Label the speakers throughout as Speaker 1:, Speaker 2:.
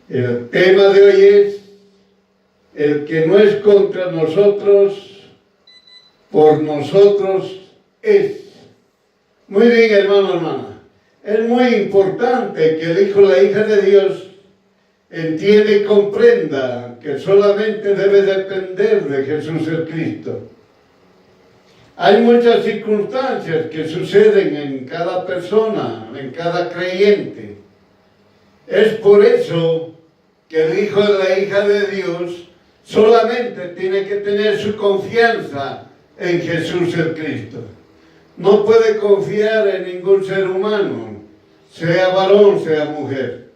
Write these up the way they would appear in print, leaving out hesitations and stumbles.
Speaker 1: El tema de hoy es: el que no es contra nosotros, por nosotros es. Muy bien, hermano, hermana. Es muy importante que el hijo o la hija de Dios entienda y comprenda que solamente debe depender de Jesús el Cristo. Hay muchas circunstancias que suceden en cada persona, en cada creyente. Es por eso que el hijo o la hija de Dios solamente tiene que tener su confianza en Jesús el Cristo. No puede confiar en ningún ser humano, sea varón, sea mujer.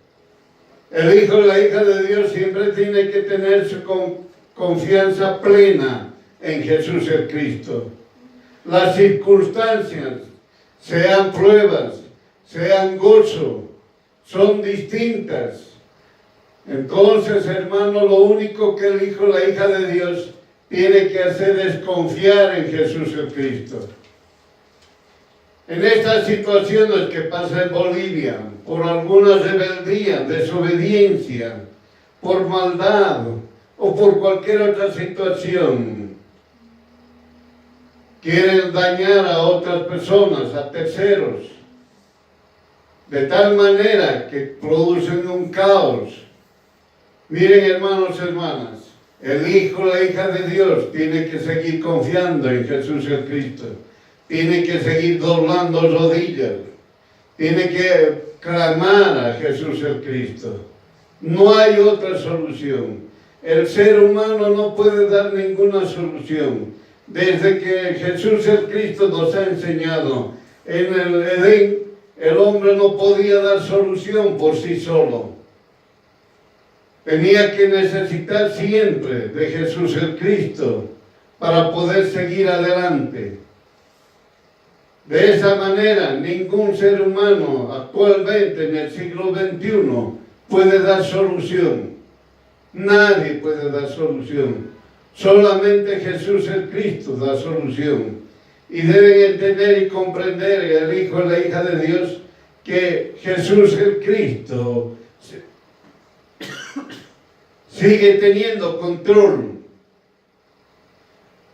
Speaker 1: El hijo o la hija de Dios siempre tiene que tener su confianza plena en Jesús el Cristo. Las circunstancias, sean pruebas, sean gozo, son distintas. Entonces, hermano, lo único que el hijo o la hija de Dios tiene que hacer es confiar en Jesús el Cristo. En estas situaciones que pasa en Bolivia, por alguna rebeldía, desobediencia, por maldad o por cualquier otra situación, quieren dañar a otras personas, a terceros, de tal manera que producen un caos. Miren, hermanos y hermanas, el hijo o la hija de Dios tiene que seguir confiando en Jesús el Cristo. Tiene que seguir doblando rodillas. Tiene que clamar a Jesús el Cristo. No hay otra solución. El ser humano no puede dar ninguna solución. Desde que Jesús el Cristo nos ha enseñado en el Edén, el hombre no podía dar solución por sí solo. Tenía que necesitar siempre de Jesús el Cristo para poder seguir adelante. De esa manera, ningún ser humano actualmente en el siglo XXI puede dar solución. Nadie puede dar solución. Solamente Jesús el Cristo da solución. Y deben entender y comprender el hijo y la hija de Dios que Jesús el Cristo sigue teniendo control.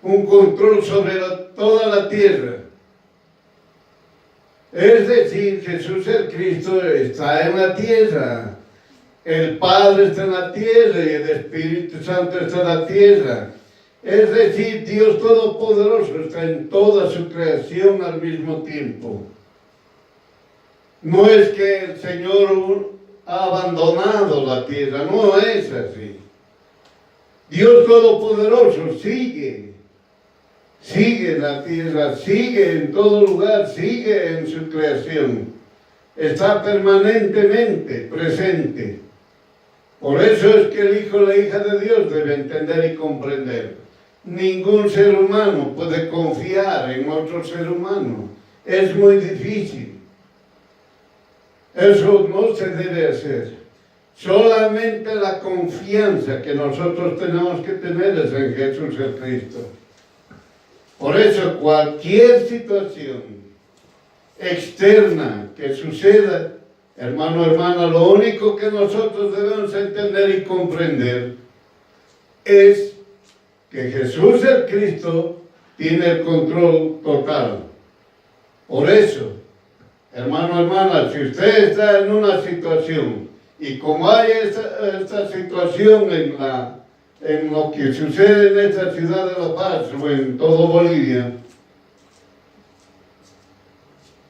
Speaker 1: Un control sobre toda la tierra. Es decir, Jesús el Cristo está en la tierra. El Padre está en la tierra y el Espíritu Santo está en la tierra. Es decir, Dios Todopoderoso está en toda su creación al mismo tiempo. No es que el Señor ha abandonado la tierra, no es así. Dios Todopoderoso sigue en la tierra, sigue en todo lugar, sigue en su creación. Está permanentemente presente. Por eso es que el hijo o la hija de Dios debe entender y comprender. Ningún ser humano puede confiar en otro ser humano. Es muy difícil. Eso no se debe hacer. Solamente la confianza que nosotros tenemos que tener es en Jesús el Cristo. Por eso cualquier situación externa que suceda, hermano, hermana, lo único que nosotros debemos entender y comprender es que Jesús el Cristo tiene el control total. Por eso, hermano, hermana, si usted está en una situación y como hay esta situación en lo que sucede en esta ciudad de La Paz o en todo Bolivia,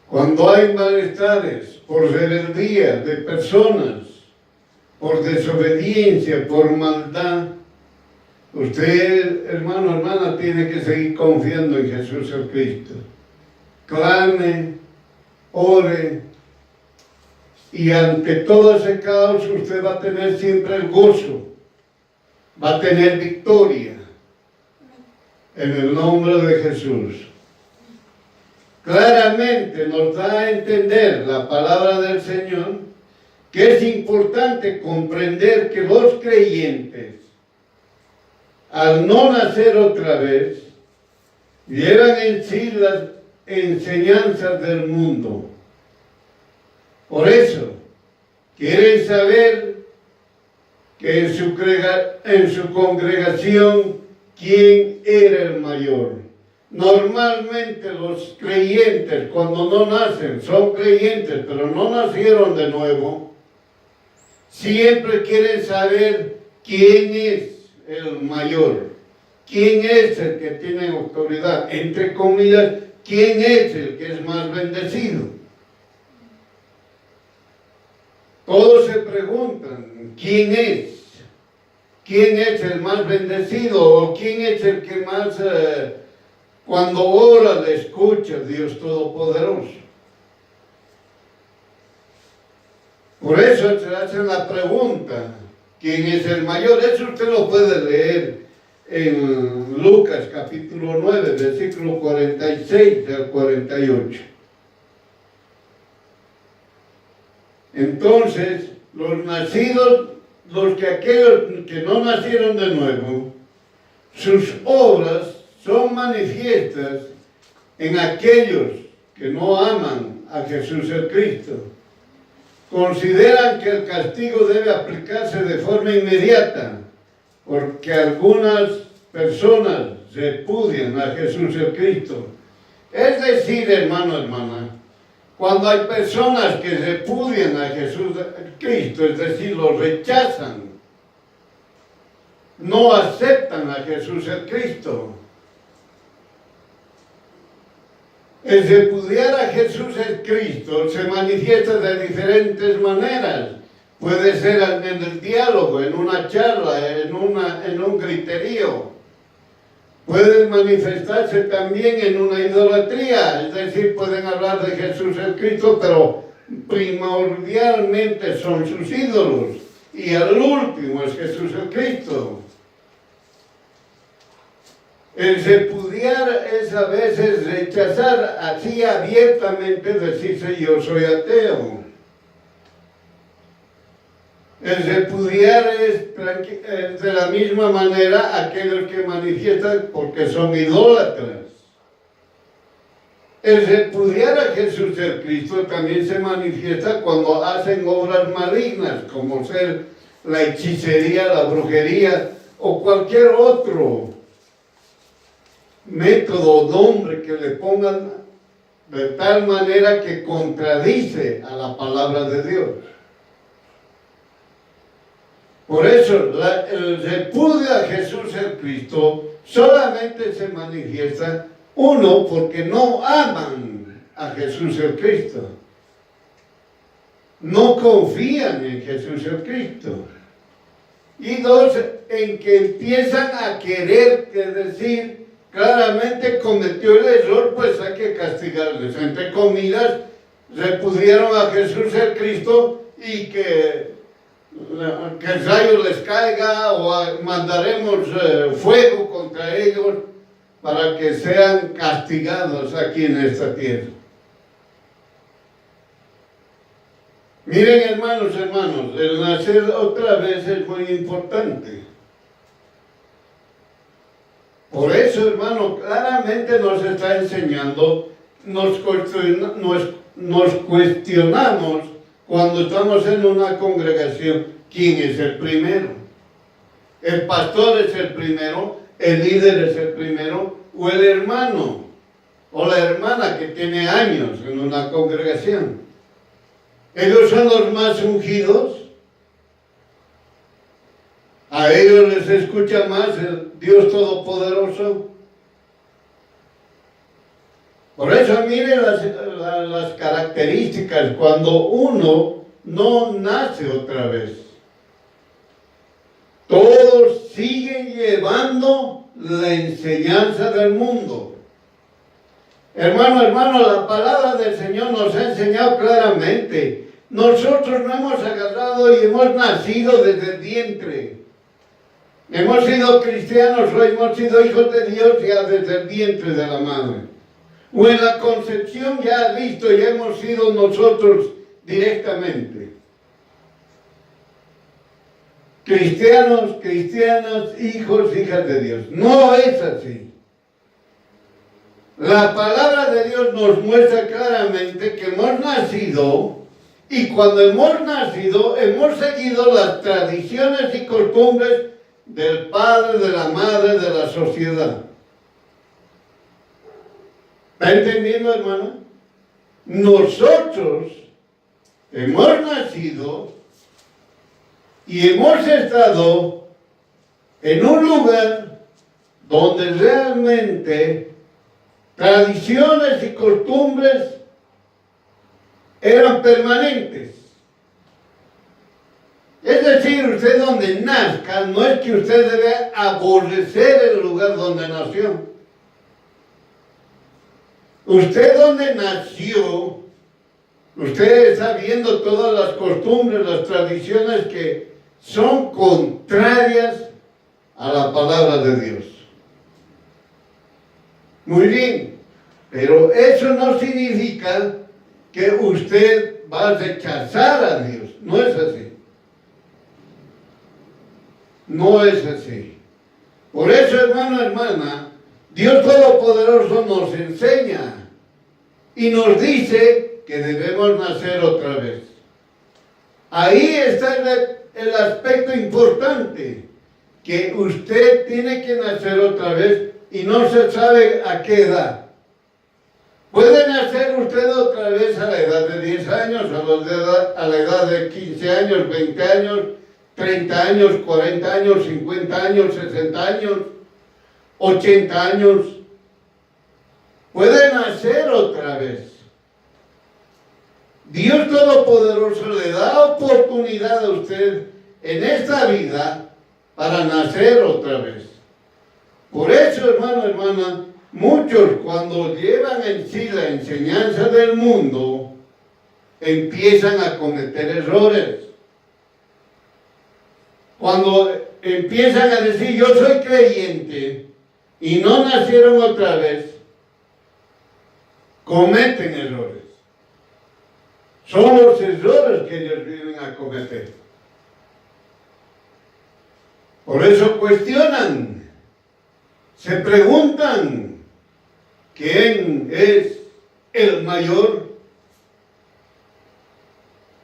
Speaker 1: cuando hay malestares por rebeldía de personas, por desobediencia, por maldad, usted, hermano, hermana, tiene que seguir confiando en Jesús el Cristo. Clame, ore, y ante todo ese caos usted va a tener siempre el gozo, va a tener victoria en el nombre de Jesús. Claramente nos da a entender la palabra del Señor que es importante comprender que los creyentes, al no nacer otra vez, llevan en sí las enseñanzas del mundo. Por eso, quieren saber que en su congregación, ¿quién era el mayor? Normalmente los creyentes, cuando no nacen, son creyentes, pero no nacieron de nuevo, siempre quieren saber quién es el mayor, quién es el que tiene autoridad, entre comillas, quién es el que es más bendecido. Todos se preguntan, ¿quién es? ¿Quién es el más bendecido? ¿O quién es el que más, cuando ora, le escucha a Dios Todopoderoso? Por eso se hace la pregunta, ¿quién es el mayor? Eso usted lo puede leer en Lucas capítulo 9, versículo 46 al 48. Entonces, aquellos que no nacieron de nuevo, sus obras son manifiestas en aquellos que no aman a Jesús el Cristo. Consideran que el castigo debe aplicarse de forma inmediata, porque algunas personas repudian a Jesús el Cristo. Es decir, hermano, hermana, cuando hay personas que repudian a Jesús Cristo, es decir, lo rechazan, no aceptan a Jesús el Cristo. El repudiar a Jesús el Cristo se manifiesta de diferentes maneras. Puede ser en el diálogo, en una charla, en un griterío. Puede manifestarse también en una idolatría, es decir, pueden hablar de Jesús el Cristo, pero primordialmente son sus ídolos. Y el último es Jesús el Cristo. El repudiar es a veces rechazar así abiertamente, decirse yo soy ateo. El repudiar es de la misma manera aquellos que manifiestan porque son idólatras. El repudiar a Jesús el Cristo también se manifiesta cuando hacen obras malignas, como ser la hechicería, la brujería o cualquier otro método o nombre que le pongan de tal manera que contradice a la palabra de Dios. Por eso, el repudio a Jesús el Cristo solamente se manifiesta, uno, porque no aman a Jesús el Cristo. No confían en Jesús el Cristo. Y dos, en que empiezan a querer decir, claramente cometió el error, pues hay que castigarles. Entre comillas, repudiaron a Jesús el Cristo y que el rayo les caiga o mandaremos fuego contra ellos para que sean castigados aquí en esta tierra. Miren, hermanos, el nacer otra vez es muy importante. Por eso, hermano, claramente nos está enseñando, nos cuestionamos cuando estamos en una congregación, ¿quién es el primero? ¿El pastor es el primero? ¿El líder es el primero? ¿O el hermano? ¿O la hermana que tiene años en una congregación? ¿Ellos son los más ungidos? ¿A ellos les escucha más el Dios Todopoderoso? Por eso miren las características cuando uno no nace otra vez. Todos siguen llevando la enseñanza del mundo. Hermano, la palabra del Señor nos ha enseñado claramente. Nosotros no hemos agarrado y hemos nacido desde el vientre. Hemos sido cristianos o hemos sido hijos de Dios ya desde el vientre de la madre. O en la concepción ya listo, ya hemos sido nosotros directamente. Cristianos, hijos, hijas de Dios. No es así. La palabra de Dios nos muestra claramente que hemos nacido Y cuando hemos nacido, hemos seguido las tradiciones y costumbres del padre, de la madre, de la sociedad. ¿Está entendiendo, hermano? Nosotros hemos nacido y hemos estado en un lugar donde realmente tradiciones y costumbres eran permanentes. Es decir, usted donde nazca, no es que usted debe aborrecer el lugar donde nació. Usted donde nació, usted está viendo todas las costumbres, las tradiciones que son contrarias a la palabra de Dios. Muy bien, pero eso no significa que usted va a rechazar a Dios. No es así. No es así. Por eso, hermano, hermana, Dios Todopoderoso nos enseña y nos dice que debemos nacer otra vez. Ahí está el aspecto importante, que usted tiene que nacer otra vez y no se sabe a qué edad. Puede nacer usted otra vez a la edad de 10 años, a la edad de 15 años, 20 años, 30 años, 40 años, 50 años, 60 años, 80 años. Puede nacer otra vez. Dios Todopoderoso le da oportunidad a usted en esta vida para nacer otra vez. Por eso, hermano, hermana, muchos cuando llevan en sí la enseñanza del mundo, empiezan a cometer errores. Cuando empiezan a decir, yo soy creyente, y no nacieron otra vez, cometen errores. Son los errores que ellos vienen a cometer. Por eso cuestionan, se preguntan, ¿quién es el mayor?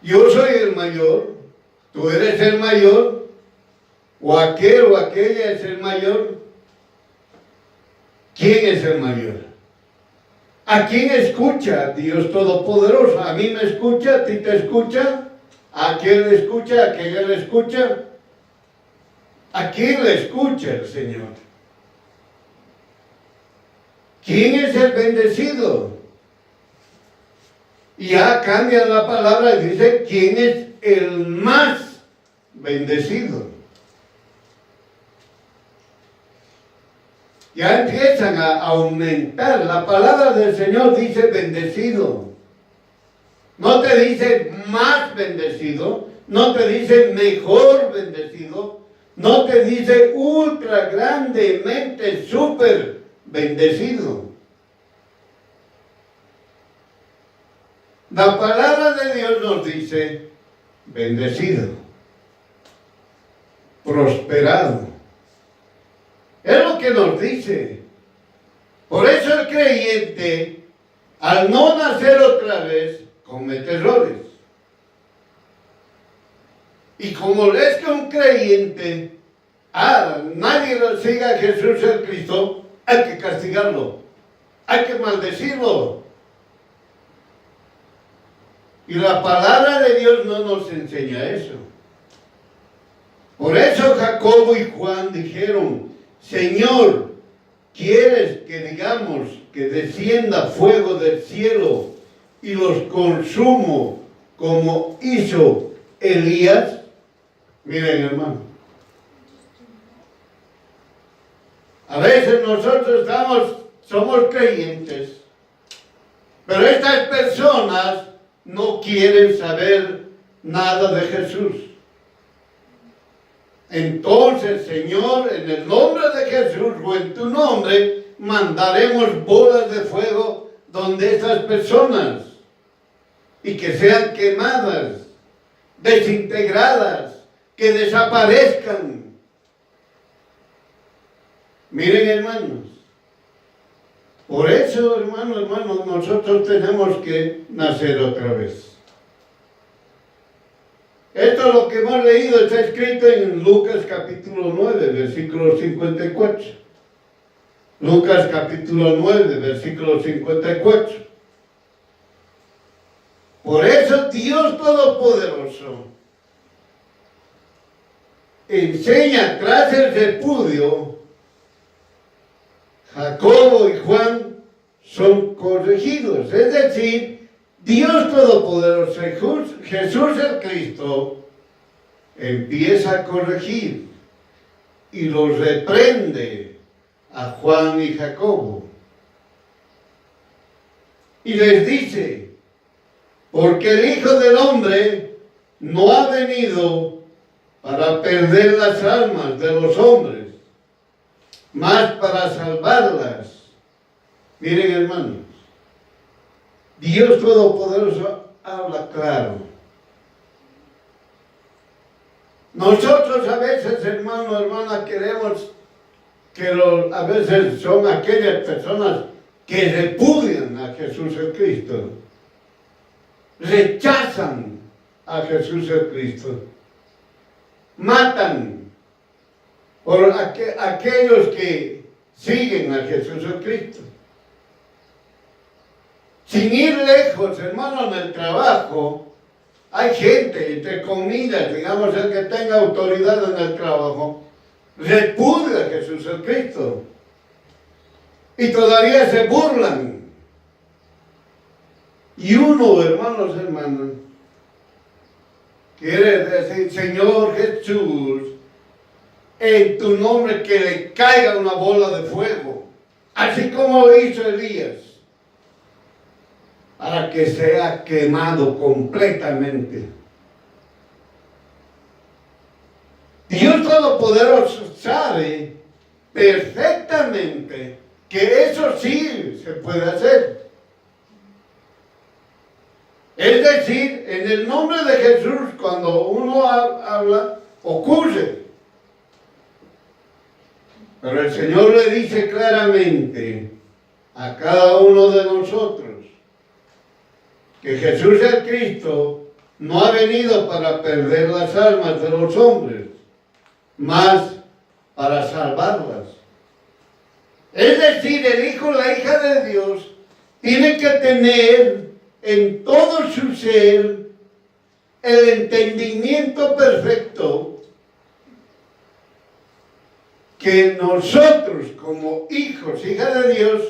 Speaker 1: Yo soy el mayor, tú eres el mayor, o aquel o aquella es el mayor. ¿Quién es el mayor? ¿A quién escucha Dios Todopoderoso? ¿A mí me escucha? ¿A ti te escucha? ¿A aquel le escucha? ¿A aquella le escucha? ¿A quién le escucha el Señor? ¿Quién es el bendecido? Y ya cambia la palabra y dice, ¿quién es el más bendecido? Ya empiezan a aumentar. La palabra del Señor dice bendecido. No te dice más bendecido, no te dice mejor bendecido, no te dice ultra grandemente súper bendecido. La palabra de Dios nos dice bendecido, prosperado. Es lo que nos dice. Por eso el creyente, al no nacer otra vez, comete errores. Y como es que un creyente, nadie lo siga a Jesús el Cristo, hay que castigarlo, hay que maldecirlo. Y la palabra de Dios no nos enseña eso. Por eso Jacobo y Juan dijeron, Señor, ¿quieres que digamos que descienda fuego del cielo y los consumo como hizo Elías? Miren, hermano, a veces nosotros somos creyentes, pero estas personas no quieren saber nada de Jesús. Entonces, Señor, en el nombre de Jesús o en tu nombre, mandaremos bolas de fuego donde estas personas, y que sean quemadas, desintegradas, que desaparezcan. Miren, hermanos, por eso, hermanos, nosotros tenemos que nacer otra vez. Esto lo que hemos leído está escrito en Lucas capítulo 9, versículo 54. Lucas capítulo 9, versículo 54. Por eso Dios Todopoderoso enseña tras el repudio, Jacobo y Juan son corregidos. Es decir, Dios Todopoderoso, Jesús el Cristo, empieza a corregir y los reprende a Juan y Jacobo. Y les dice, porque el Hijo del Hombre no ha venido para perder las almas de los hombres, más para salvarlas. Miren, hermanos, Dios Todopoderoso habla claro. Nosotros a veces, hermano, hermana, queremos que a veces son aquellas personas que repudian a Jesús el Cristo, rechazan a Jesús el Cristo, matan por aquellos que siguen a Jesús el Cristo. Sin ir lejos, hermano, en el trabajo, hay gente, entre comillas, digamos, el que tenga autoridad en el trabajo, repudia a Jesús el Cristo. Y todavía se burlan. Y uno, hermanos, hermanas, quiere decir, Señor Jesús, en tu nombre que le caiga una bola de fuego, así como lo hizo Elías, para que sea quemado completamente. Dios Todopoderoso sabe perfectamente que eso sí se puede hacer. Es decir, en el nombre de Jesús, cuando uno habla, ocurre. Pero el Señor le dice claramente a cada uno de nosotros que Jesús el Cristo no ha venido para perder las almas de los hombres, más para salvarlas. Es decir, el Hijo, la hija de Dios, tiene que tener en todo su ser el entendimiento perfecto que nosotros como hijos, hijas de Dios,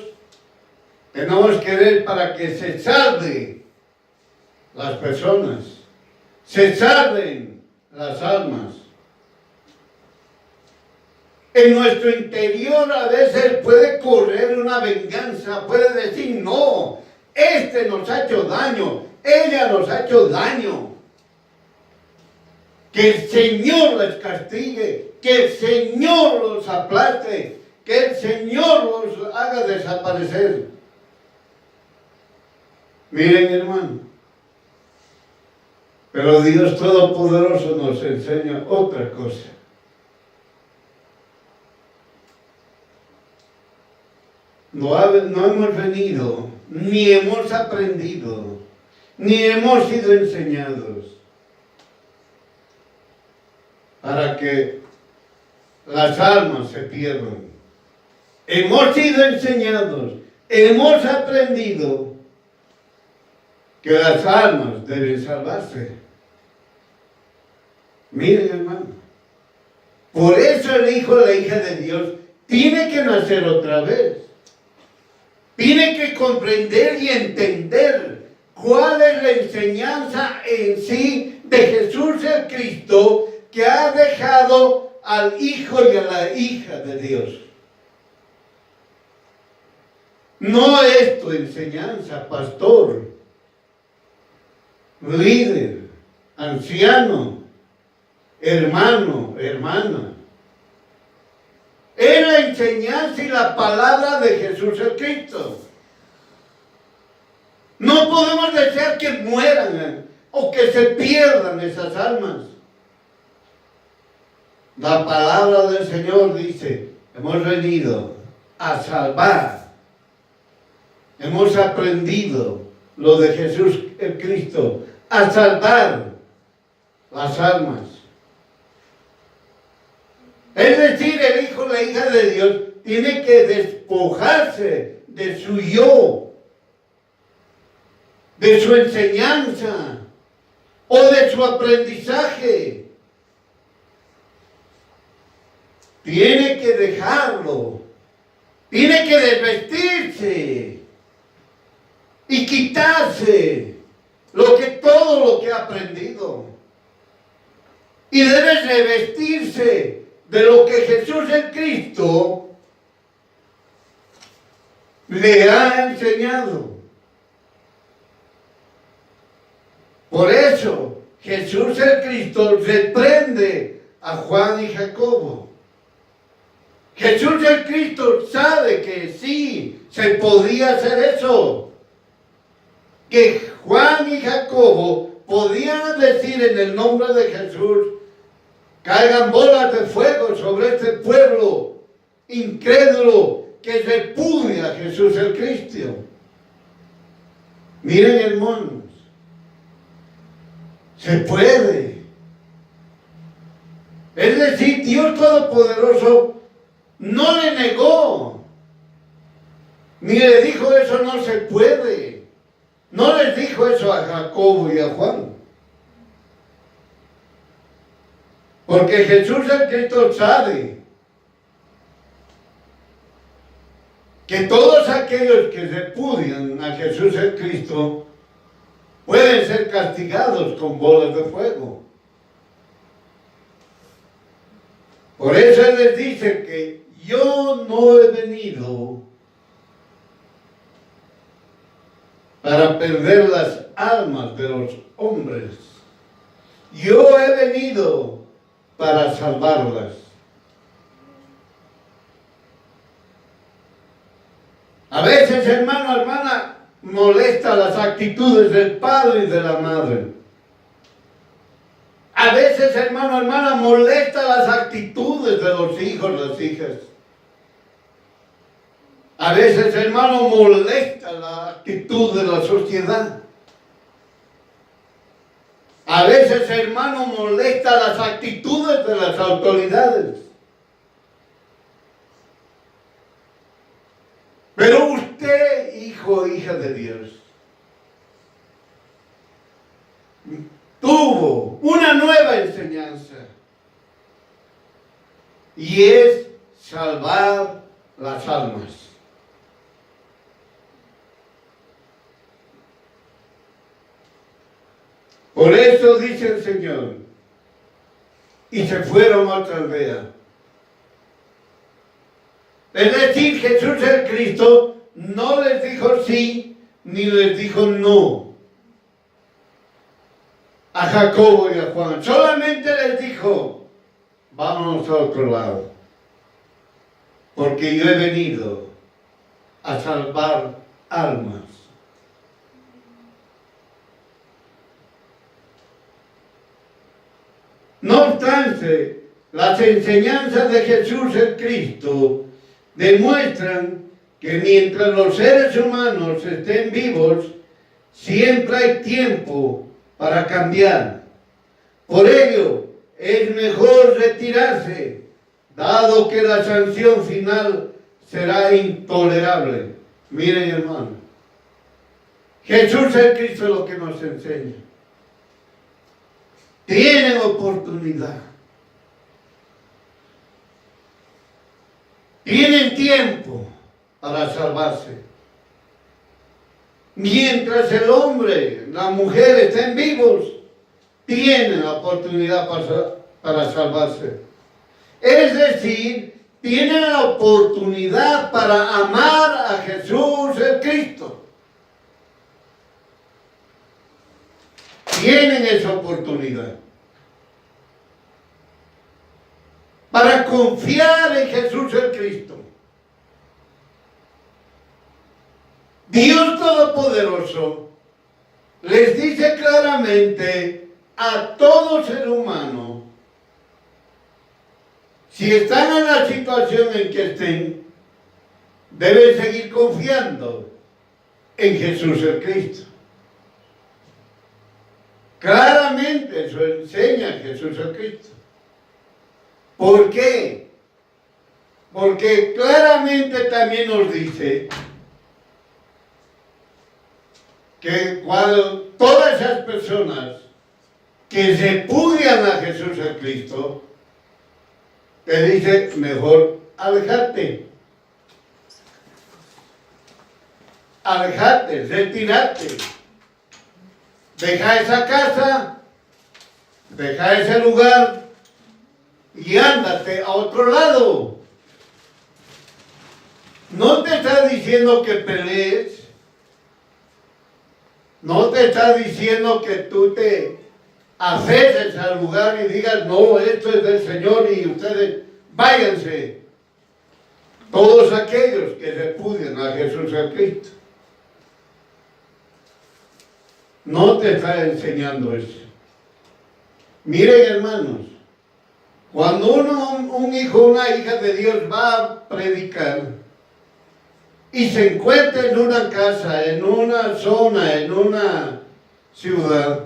Speaker 1: tenemos que ver para que se salven las personas, se salven las almas. En nuestro interior a veces puede correr una venganza, puede decir, no, este nos ha hecho daño, ella nos ha hecho daño. Que el Señor les castigue, que el Señor los aplaste, que el Señor los haga desaparecer. Miren, hermano, pero Dios Todopoderoso nos enseña otra cosa. No hemos venido, ni hemos aprendido, ni hemos sido enseñados para que las almas se pierdan. Hemos sido enseñados, hemos aprendido que las almas deben salvarse. Miren, hermano, por eso el Hijo, la hija de Dios, tiene que nacer otra vez. Tiene que comprender y entender cuál es la enseñanza en sí de Jesús el Cristo que ha dejado al Hijo y a la hija de Dios. No es tu enseñanza, pastor, líder, anciano, hermano, hermana. Es la enseñanza y la palabra de Jesús el Cristo. No podemos desear que mueran o que se pierdan esas almas. La palabra del Señor dice, hemos venido a salvar. Hemos aprendido lo de Jesús el Cristo, a salvar las almas. Es decir, el hijo o la hija de Dios tiene que despojarse de su yo, de su enseñanza o de su aprendizaje. Tiene que dejarlo, tiene que desvestirse y quitarse todo lo que ha aprendido. Y debe revestirse de lo que Jesús el Cristo le ha enseñado. Por eso Jesús el Cristo reprende a Juan y Jacobo. Jesús el Cristo sabe que sí se podía hacer eso. Que Juan y Jacobo podían decir en el nombre de Jesús: caigan bolas de fuego sobre este pueblo incrédulo que repudia a Jesús el Cristo. Miren, hermanos, se puede. Es decir, Dios Todopoderoso no le negó, ni le dijo eso no se puede. No les dijo eso a Jacobo y a Juan. Porque Jesús el Cristo sabe que todos aquellos que repudian a Jesús el Cristo pueden ser castigados con bolas de fuego. Por eso Él les dice que yo no he venido para perder las almas de los hombres. Yo he venido para salvarlas. A veces, hermano, hermana, molesta las actitudes del padre y de la madre. A veces, hermano, hermana, molesta las actitudes de los hijos, las hijas. A veces, hermano, molesta la actitud de la sociedad. A veces, hermano, molesta las actitudes de las autoridades. Pero usted, hijo o hija de Dios, tuvo una nueva enseñanza, y es salvar las almas. Por eso dice el Señor: y se fueron a otra aldea. Es decir, Jesús el Cristo no les dijo sí, ni les dijo no a Jacobo y a Juan. Solamente les dijo: vámonos a otro lado, porque yo he venido a salvar almas. No obstante, las enseñanzas de Jesús el Cristo demuestran que mientras los seres humanos estén vivos, siempre hay tiempo para cambiar. Por ello, es mejor retirarse, dado que la sanción final será intolerable. Miren, hermano, Jesús el Cristo es lo que nos enseña. Tienen oportunidad. Tienen tiempo para salvarse. Mientras el hombre, la mujer estén vivos, tienen la oportunidad para salvarse. Es decir, tienen la oportunidad para amar a Jesús el Cristo. Tienen esa oportunidad para confiar en Jesús el Cristo. Dios Todopoderoso les dice claramente a todo ser humano, si están en la situación en que estén, deben seguir confiando en Jesús el Cristo. Claramente eso enseña Jesús el Cristo. ¿Por qué? Porque claramente también nos dice que cuando todas esas personas que repudian a Jesús el Cristo, te dice, mejor alejate. Alejate, retirate. Deja esa casa, deja ese lugar y ándate a otro lado. No te está diciendo que pelees, no te está diciendo que tú te aceses al lugar y digas, no, esto es del Señor y ustedes váyanse. Todos aquellos que repudian a Jesús el Cristo. No te está enseñando eso. Miren, hermanos, cuando un hijo o una hija de Dios va a predicar y se encuentra en una casa, en una zona, en una ciudad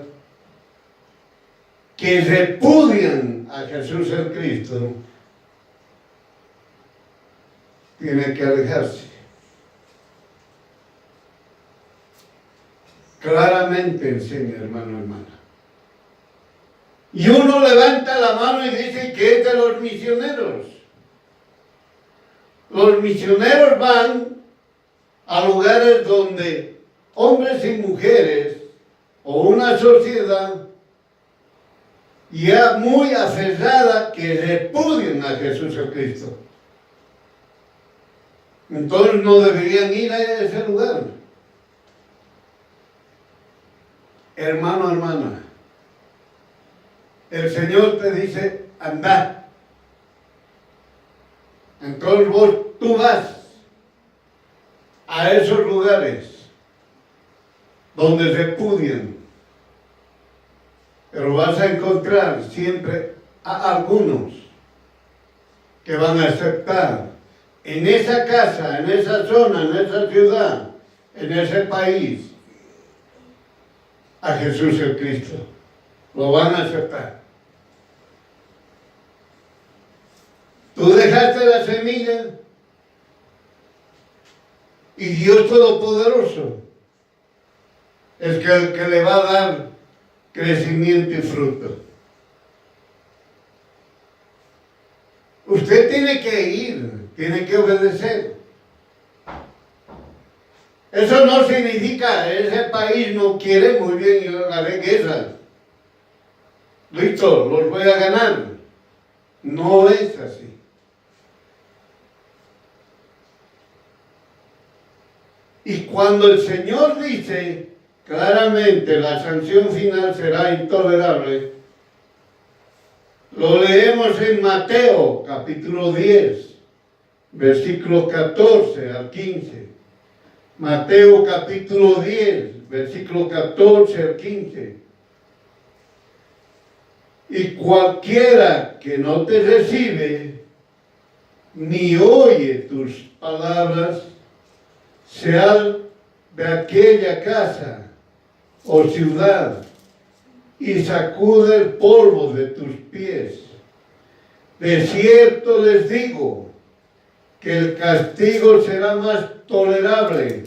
Speaker 1: que repudian a Jesús el Cristo, tiene que alejarse. Claramente enseña, hermano, hermana. Y uno levanta la mano y dice que es de los misioneros. Los misioneros van a lugares donde hombres y mujeres o una sociedad ya muy aferrada que repudien a Jesús el Cristo. Entonces no deberían ir a ese lugar. Hermano, hermana, el Señor te dice, anda. Entonces tú vas a esos lugares donde repudian, pero vas a encontrar siempre a algunos que van a aceptar en esa casa, en esa zona, en esa ciudad, en ese país, a Jesús el Cristo. Lo van a aceptar. Tú dejaste la semilla y Dios Todopoderoso es el que le va a dar crecimiento y fruto. Usted tiene que ir, tiene que obedecer. Eso no significa, ese país no quiere, muy bien, yo haré guerra. Listo, los voy a ganar. No es así. Y cuando el Señor dice claramente la sanción final será intolerable, lo leemos en Mateo capítulo 10, versículo 14 al 15. Mateo capítulo 10, versículo 14 al 15. Y cualquiera que no te recibe, ni oye tus palabras, sea de aquella casa o ciudad, y sacude el polvo de tus pies. De cierto les digo, que el castigo será más tolerable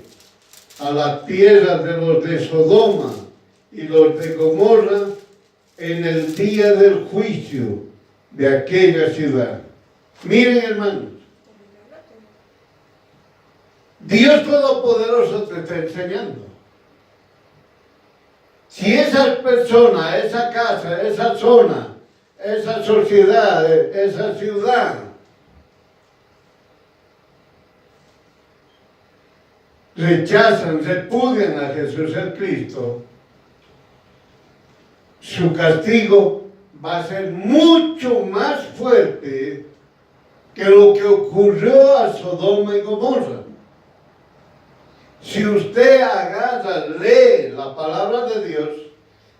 Speaker 1: a la tierra de los de Sodoma y los de Gomorra en el día del juicio de aquella ciudad. Miren, hermanos, Dios Todopoderoso te está enseñando. Si esas personas, esa casa, esa zona, esa sociedad, esa ciudad, rechazan, repudian a Jesús el Cristo, su castigo va a ser mucho más fuerte que lo que ocurrió a Sodoma y Gomorra. Si usted agarra, lee la palabra de Dios,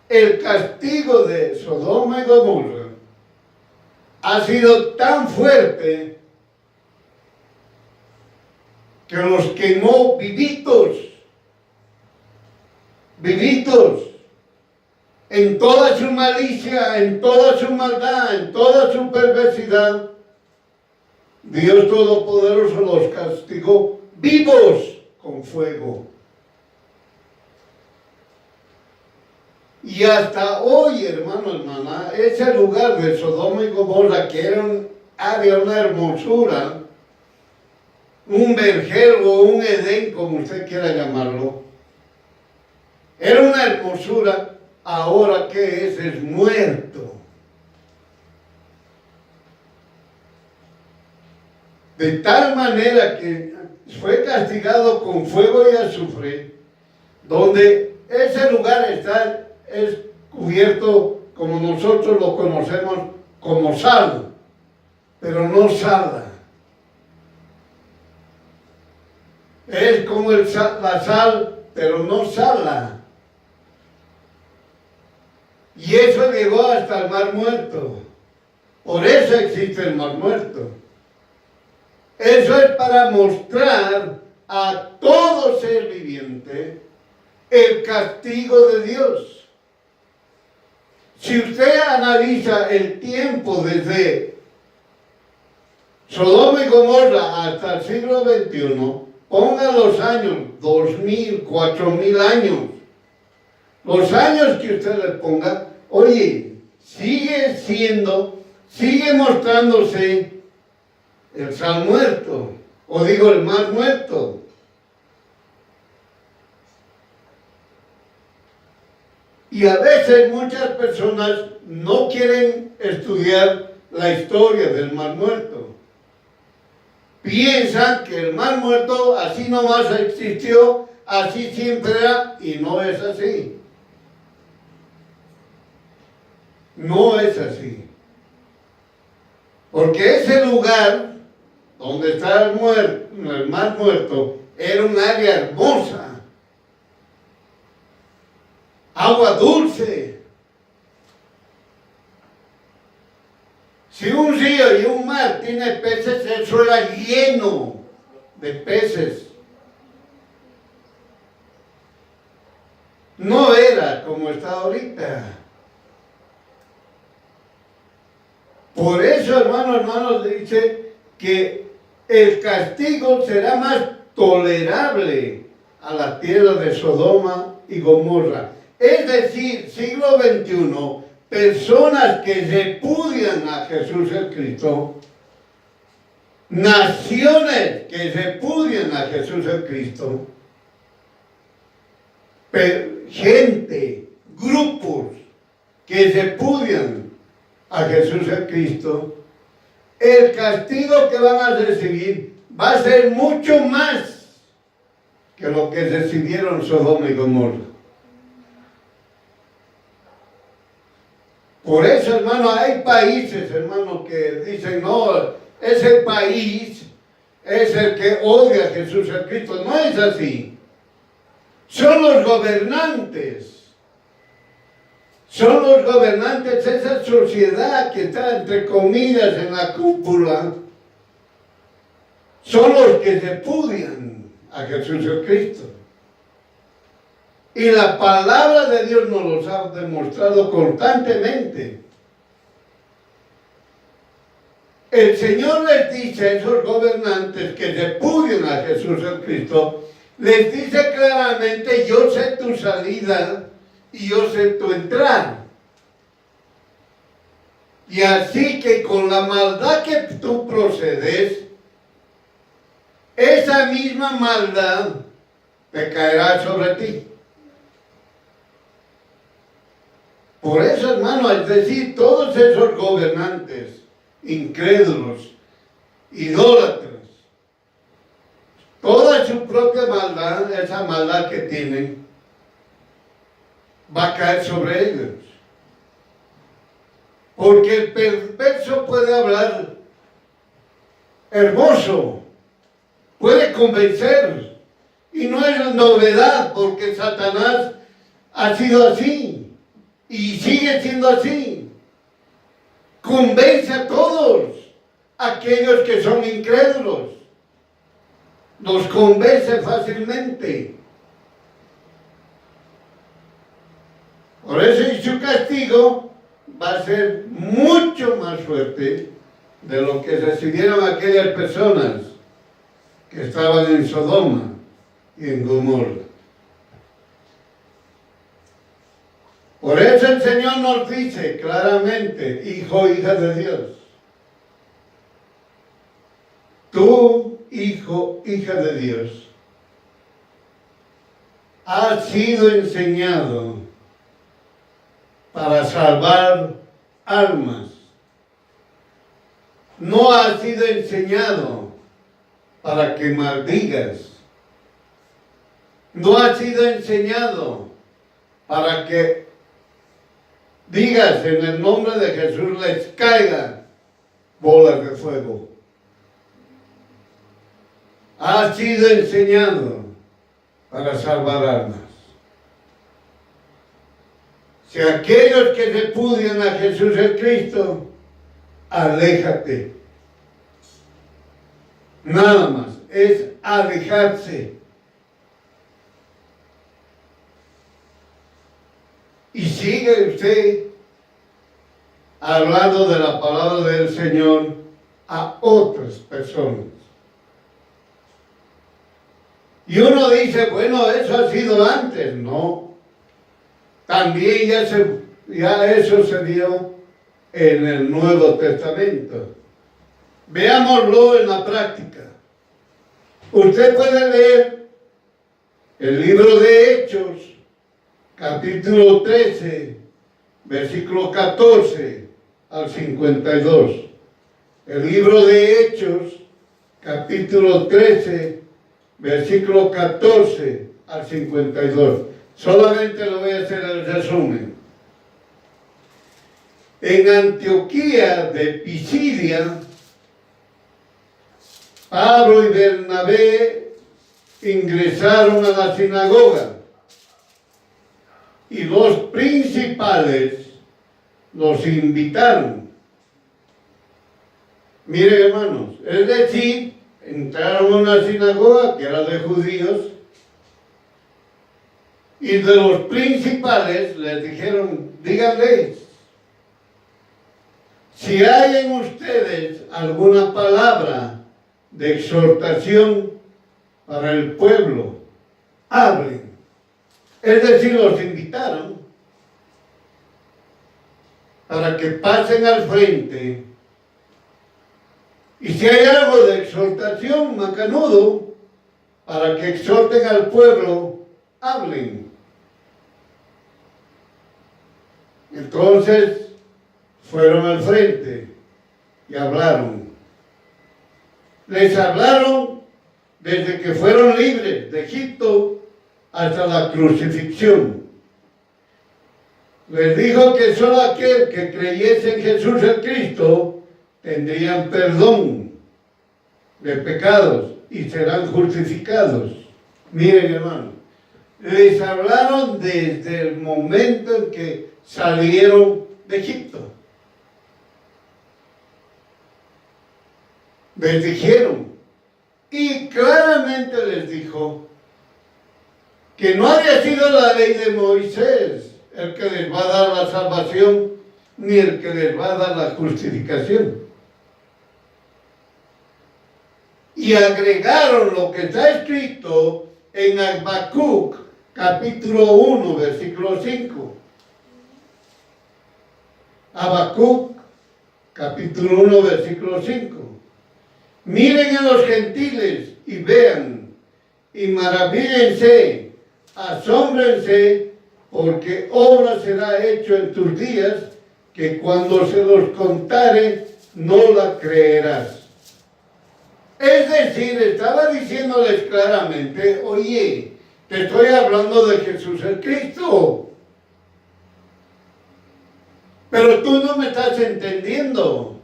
Speaker 1: el castigo de Sodoma y Gomorra ha sido tan fuerte que los quemó vivitos en toda su malicia, en toda su maldad, en toda su perversidad, Dios Todopoderoso los castigó vivos con fuego. Y hasta hoy, hermano, hermana, ese lugar de Sodoma y Gomorra, que era un área, una hermosura, un vergel o un Edén, como usted quiera llamarlo, era una hermosura, ahora ¿qué es? Es muerto. De tal manera que fue castigado con fuego y azufre, donde ese lugar es cubierto, como nosotros lo conocemos, como sal, pero no sala. Es como la sal, pero no sala. Y eso llegó hasta el Mar Muerto. Por eso existe el Mar Muerto. Eso es para mostrar a todo ser viviente el castigo de Dios. Si usted analiza el tiempo desde Sodoma y Gomorra hasta el siglo XXI, ponga los años, 2000, 4000 años. Los años que usted le ponga, oye, sigue mostrándose el sal muerto, o digo el mar muerto. Y a veces muchas personas no quieren estudiar la historia del mar muerto. Piensan que el mar muerto así nomás existió, así siempre era, y no es así. No es así. Porque ese lugar donde está el mar muerto era un área hermosa, agua dulce. Si un río y un mar tiene peces, eso era lleno de peces. No era como está ahorita. Por eso, hermanos, dice que el castigo será más tolerable a la tierra de Sodoma y Gomorra. Es decir, siglo XXI, personas que repudian a Jesús el Cristo, naciones que repudian a Jesús el Cristo, gente, grupos que repudian a Jesús el Cristo, el castigo que van a recibir va a ser mucho más que lo que recibieron Sodoma y Gomorra. Por eso, hermano, hay países, hermano, que dicen, no, ese país es el que odia a Jesús el Cristo. No es así. Son los gobernantes. Son los gobernantes, esa sociedad que está, entre comillas, en la cúpula, son los que repudian a Jesús el Cristo. Y la palabra de Dios nos los ha demostrado constantemente. El Señor les dice a esos gobernantes que repudian a Jesús el Cristo, les dice claramente, yo sé tu salida y yo sé tu entrada. Y así que con la maldad que tú procedes, esa misma maldad te caerá sobre ti. Por eso, hermano, es decir, todos esos gobernantes incrédulos, idólatras, toda su propia maldad, esa maldad que tienen, va a caer sobre ellos. Porque el perverso puede hablar hermoso, puede convencer, y no es novedad, porque Satanás ha sido así. Y sigue siendo así. Convence a todos aquellos que son incrédulos. Los convence fácilmente. Por eso y su castigo va a ser mucho más fuerte de lo que recibieron aquellas personas que estaban en Sodoma y en Gomorra. Por eso el Señor nos dice claramente, hijo, hija de Dios, tú, hijo, hija de Dios, has sido enseñado para salvar almas. No has sido enseñado para que maldigas. No has sido enseñado para que digas en el nombre de Jesús les caigan bolas de fuego. Ha sido enseñado para salvar almas. Si aquellos que repudian a Jesús el Cristo, aléjate. Nada más, es alejarse. Y sigue usted hablando de la palabra del Señor a otras personas. Y uno dice, bueno, eso ha sido antes. No. También ya eso se dio en el Nuevo Testamento. Veámoslo en la práctica. Usted puede leer el libro de Hechos, capítulo 13, versículo 14 al 52. El libro de Hechos, capítulo 13, versículo 14 al 52. Solamente lo voy a hacer el resumen. En Antioquía de Pisidia, Pablo y Bernabé ingresaron a la sinagoga y los principales los invitaron. Miren, hermanos, es decir, entraron a una sinagoga que era de judíos y de los principales les dijeron, díganles, si hay en ustedes alguna palabra de exhortación para el pueblo, hablen. Es decir, los invitaron para que pasen al frente. Y si hay algo de exhortación, macanudo, para que exhorten al pueblo, hablen. Entonces fueron al frente y hablaron. Les hablaron desde que fueron libres de Egipto hasta la crucifixión. Les dijo que solo aquel que creyese en Jesús el Cristo tendrían perdón de pecados y serán justificados. Miren, hermano, les hablaron desde el momento en que salieron de Egipto. Les dijeron, y claramente les dijo, que no había sido la ley de Moisés el que les va a dar la salvación, ni el que les va a dar la justificación. Y agregaron lo que está escrito en Habacuc, capítulo 1, versículo 5. Habacuc, capítulo 1, versículo 5. Miren a los gentiles y vean, y maravíllense, asómbrense, porque obra será hecho en tus días, que cuando se los contare, no la creerás. Es decir, estaba diciéndoles claramente, oye, te estoy hablando de Jesús el Cristo, pero tú no me estás entendiendo.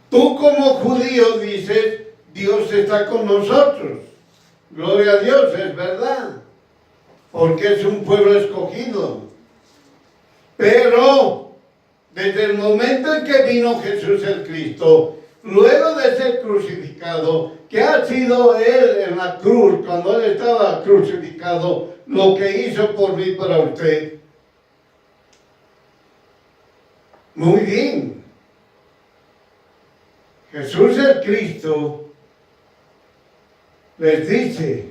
Speaker 1: Tú como judío dices, Dios está con nosotros. Gloria a Dios, es verdad, porque es un pueblo escogido. Pero desde el momento en que vino Jesús el Cristo, luego de ser crucificado, que ha sido Él en la cruz, cuando Él estaba crucificado, lo que hizo por mí para usted, Muy bien. Jesús el Cristo les dice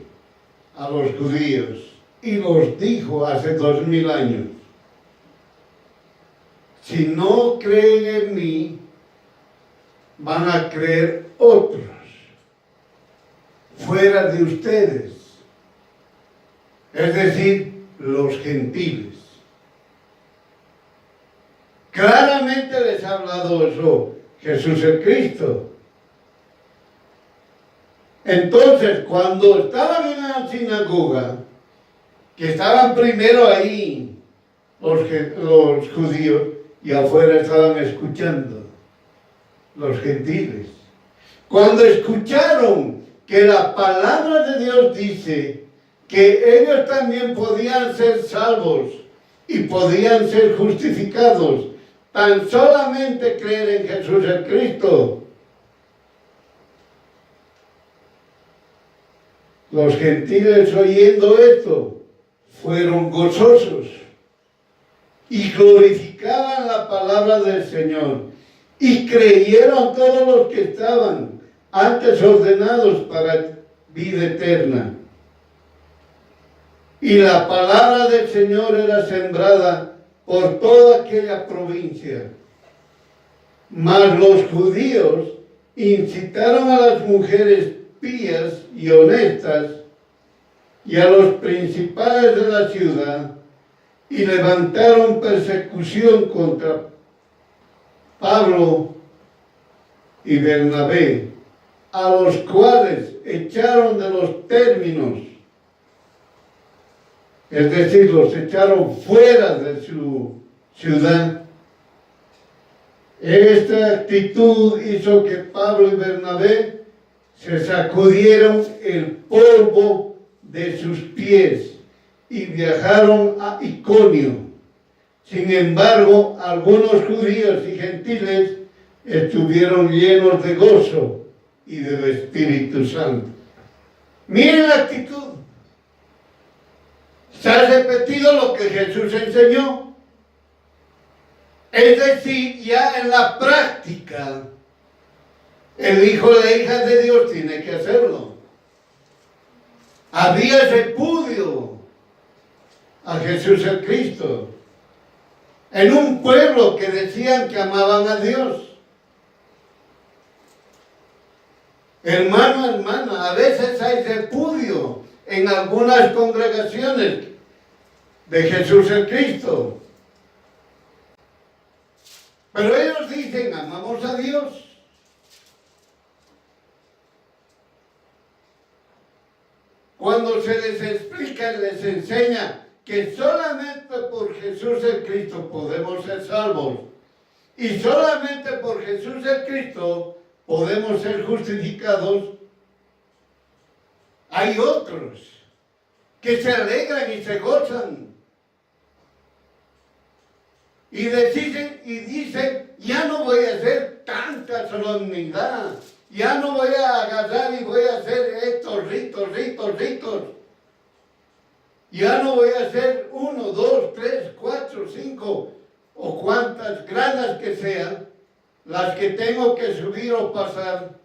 Speaker 1: a los judíos, y los dijo hace 2000 años, si no creen en mí, van a creer otros, fuera de ustedes, es decir, los gentiles. Claramente les ha hablado eso Jesús el Cristo. Entonces, cuando estaban en la sinagoga, que estaban primero ahí los judíos y afuera estaban escuchando los gentiles. Cuando escucharon que la palabra de Dios dice que ellos también podían ser salvos y podían ser justificados, tan solamente creer en Jesús el Cristo, los gentiles oyendo esto fueron gozosos y glorificaban la palabra del Señor y creyeron todos los que estaban antes ordenados para vida eterna. Y la palabra del Señor era sembrada por toda aquella provincia. Mas los judíos incitaron a las mujeres pías y honestas y a los principales de la ciudad y levantaron persecución contra Pablo y Bernabé, a los cuales echaron de los términos, es decir, los echaron fuera de su ciudad. Esta actitud hizo que Pablo y Bernabé se sacudieron el polvo de sus pies y viajaron a Iconio. Sin embargo, algunos judíos y gentiles estuvieron llenos de gozo y del Espíritu Santo. Miren la actitud. Se ha repetido lo que Jesús enseñó. Es decir, ya en la práctica, el hijo o la hija de Dios tiene que hacerlo. Había repudio a Jesús el Cristo en un pueblo que decían que amaban a Dios. Hermano, hermana, a veces hay repudio en algunas congregaciones de Jesús el Cristo. Pero ellos dicen, amamos a Dios. Cuando se les explica, les enseña que solamente por Jesús el Cristo podemos ser salvos y solamente por Jesús el Cristo podemos ser justificados, hay otros que se alegran y se gozan y dicen, ya no voy a hacer tanta solemnidad, ya no voy a agarrar y voy a hacer estos ritos. Ya no voy a hacer 1, 2, 3, 4, 5 o cuantas gradas que sean las que tengo que subir o pasar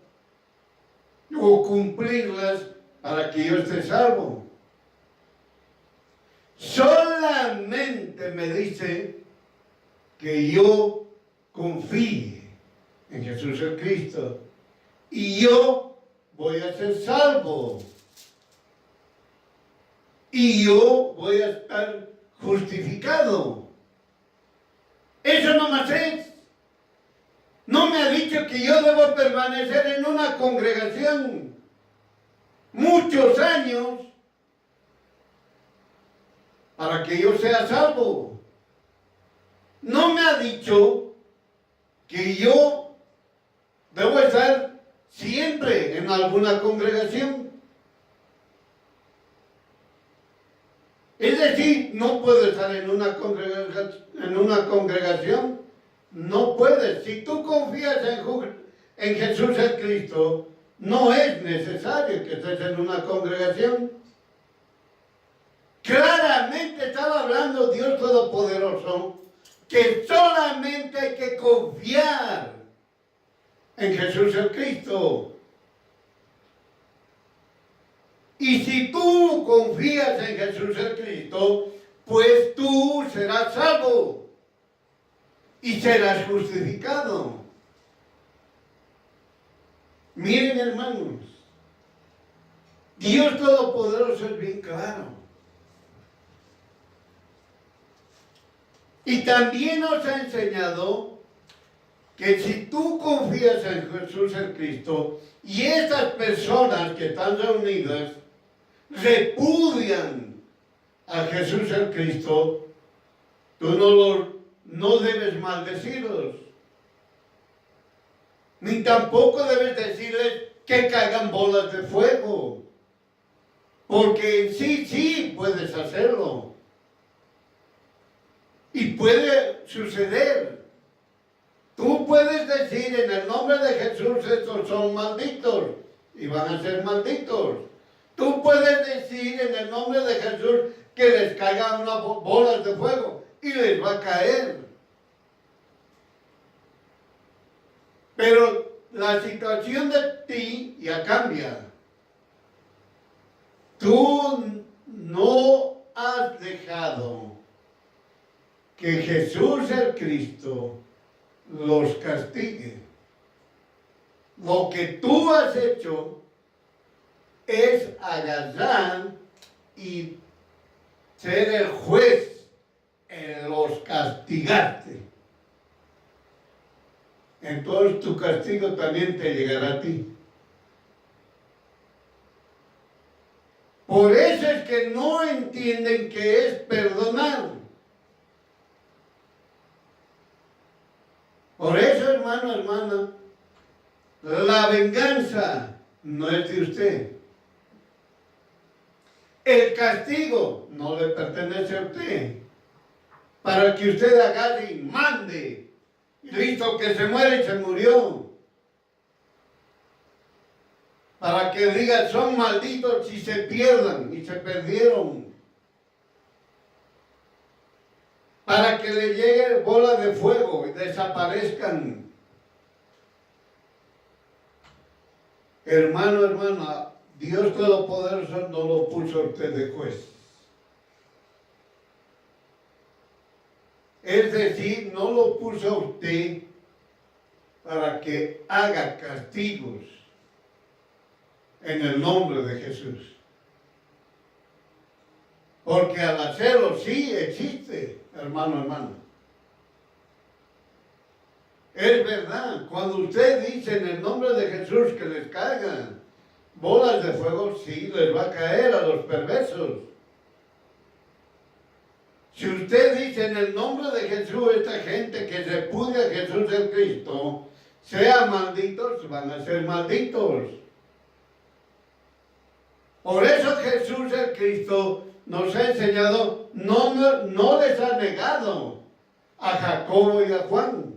Speaker 1: o cumplirlas para que yo esté salvo. Solamente me dice que yo confíe en Jesús el Cristo y yo voy a ser salvo. Y yo voy a estar justificado. Eso no más es. No me ha dicho que yo debo permanecer en una congregación muchos años para que yo sea salvo. No me ha dicho que yo debo estar siempre en alguna congregación. Es decir, no puedo estar en una congregación, no puedes. Si tú confías en Jesús el Cristo, no es necesario que estés en una congregación. Claramente estaba hablando Dios Todopoderoso, que solamente hay que confiar en Jesús el Cristo. Y si tú confías en Jesús el Cristo, pues tú serás salvo y serás justificado. Miren, hermanos, Dios Todopoderoso es bien claro. Y también nos ha enseñado que si tú confías en Jesús el Cristo y estas personas que están reunidas repudian a Jesús el Cristo, tú no debes maldecirlos. Ni tampoco debes decirles que caigan bolas de fuego. Porque sí puedes hacerlo. Y puede suceder. Tú puedes decir en el nombre de Jesús, estos son malditos. Y van a ser malditos. Tú puedes decir en el nombre de Jesús que les caigan unas bolas de fuego. Y les va a caer. Pero la situación de ti ya cambia. Tú no has dejado que Jesús el Cristo los castigue. Lo que tú has hecho es agarrar y ser el juez en los castigarte. Entonces tu castigo también te llegará a ti. Por eso es que no entienden qué es perdonar. Por eso, hermano, hermana, la venganza no es de usted. El castigo no le pertenece a usted. Para que usted agarre y mande. Listo, que se muere y se murió. Para que diga, son malditos y se pierdan y se perdieron. Para que le llegue bola de fuego y desaparezcan. Hermano, hermana, Dios Todopoderoso no lo puso a usted de juez. Es decir, no lo puso a usted para que haga castigos en el nombre de Jesús. Porque al hacerlo sí existe, hermano, hermano. Es verdad, cuando usted dice en el nombre de Jesús que les caigan bolas de fuego, sí les va a caer a los perversos. Si usted dice en el nombre de Jesús, esta gente que repudia a Jesús el Cristo, sean malditos, van a ser malditos. Por eso Jesús el Cristo nos ha enseñado, no les ha negado a Jacobo y a Juan.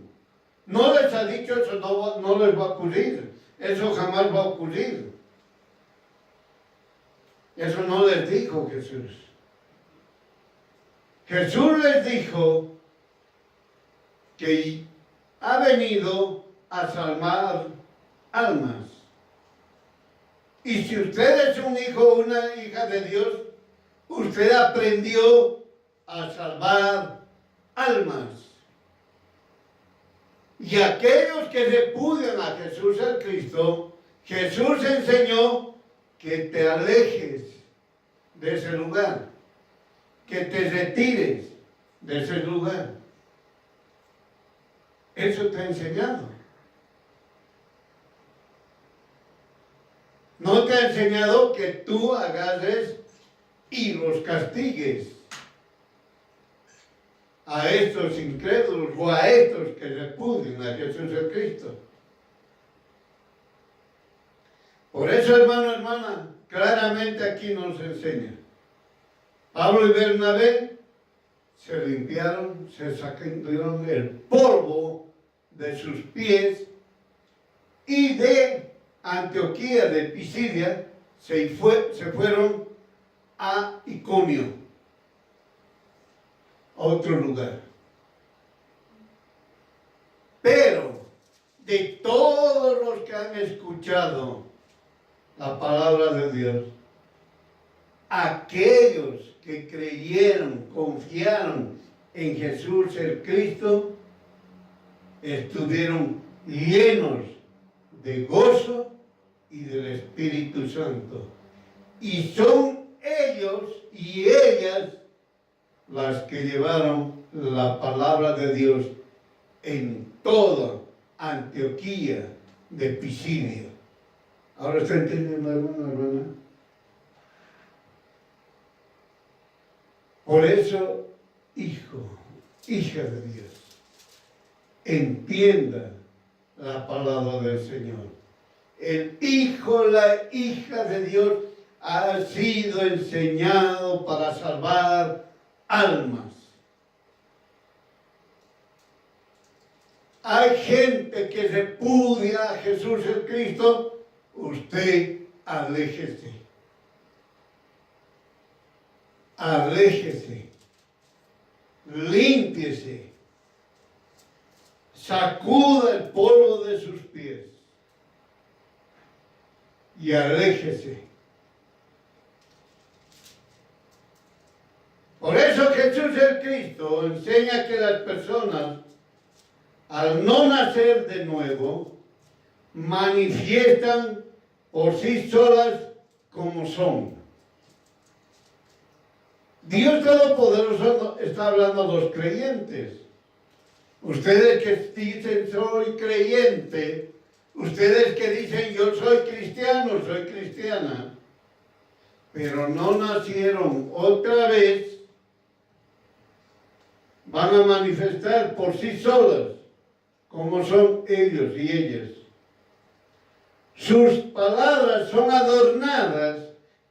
Speaker 1: No les ha dicho eso, no les va a ocurrir. Eso jamás va a ocurrir. Eso no les dijo Jesús. Jesús les dijo que ha venido a salvar almas. Y si usted es un hijo o una hija de Dios, usted aprendió a salvar almas. Y aquellos que repudian a Jesús el Cristo, Jesús enseñó que te alejes de ese lugar, que te retires de ese lugar. Eso te ha enseñado. No te ha enseñado que tú agarres y los castigues a estos incrédulos o a estos que repudian a Jesús el Cristo. Por eso, hermano, hermana, claramente aquí nos enseña. Pablo y Bernabé se limpiaron, se sacaron el polvo de sus pies y de Antioquía de Pisidia se fueron a Iconio, a otro lugar. de todos los que han escuchado la palabra de Dios. Aquellos que creyeron, confiaron en Jesús el Cristo, estuvieron llenos de gozo y del Espíritu Santo. Y son ellos y ellas las que llevaron la palabra de Dios en toda Antioquía de Pisidia. ¿Ahora está entendiendo, hermana? Por eso, hijo, hija de Dios, entienda la palabra del Señor. El hijo, la hija de Dios ha sido enseñado para salvar almas. Hay gente que repudia a Jesús el Cristo. Usted aléjese. Aléjese. Límpiese. Sacuda el polvo de sus pies. Y aléjese. Por eso Jesús el Cristo enseña que las personas, al no nacer de nuevo, manifiestan por sí solas como son. Dios Todopoderoso está hablando a los creyentes. Ustedes que dicen soy creyente, ustedes que dicen yo soy cristiano, soy cristiana, pero no nacieron otra vez, van a manifestar por sí solas como son ellos y ellas. Sus palabras son adornadas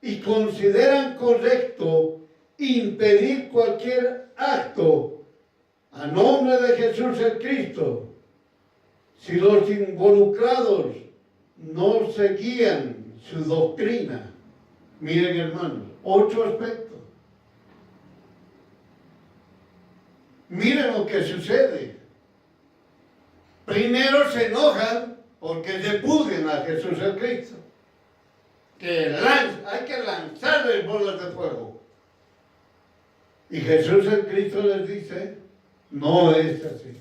Speaker 1: y consideran correcto impedir cualquier acto a nombre de Jesús el Cristo si los involucrados no seguían su doctrina. Miren, hermanos, 8 aspectos. Miren lo que sucede. Primero se enojan porque repudian a Jesús el Cristo. Hay que lanzarles bolas de fuego. Y Jesús el Cristo les dice, no es así.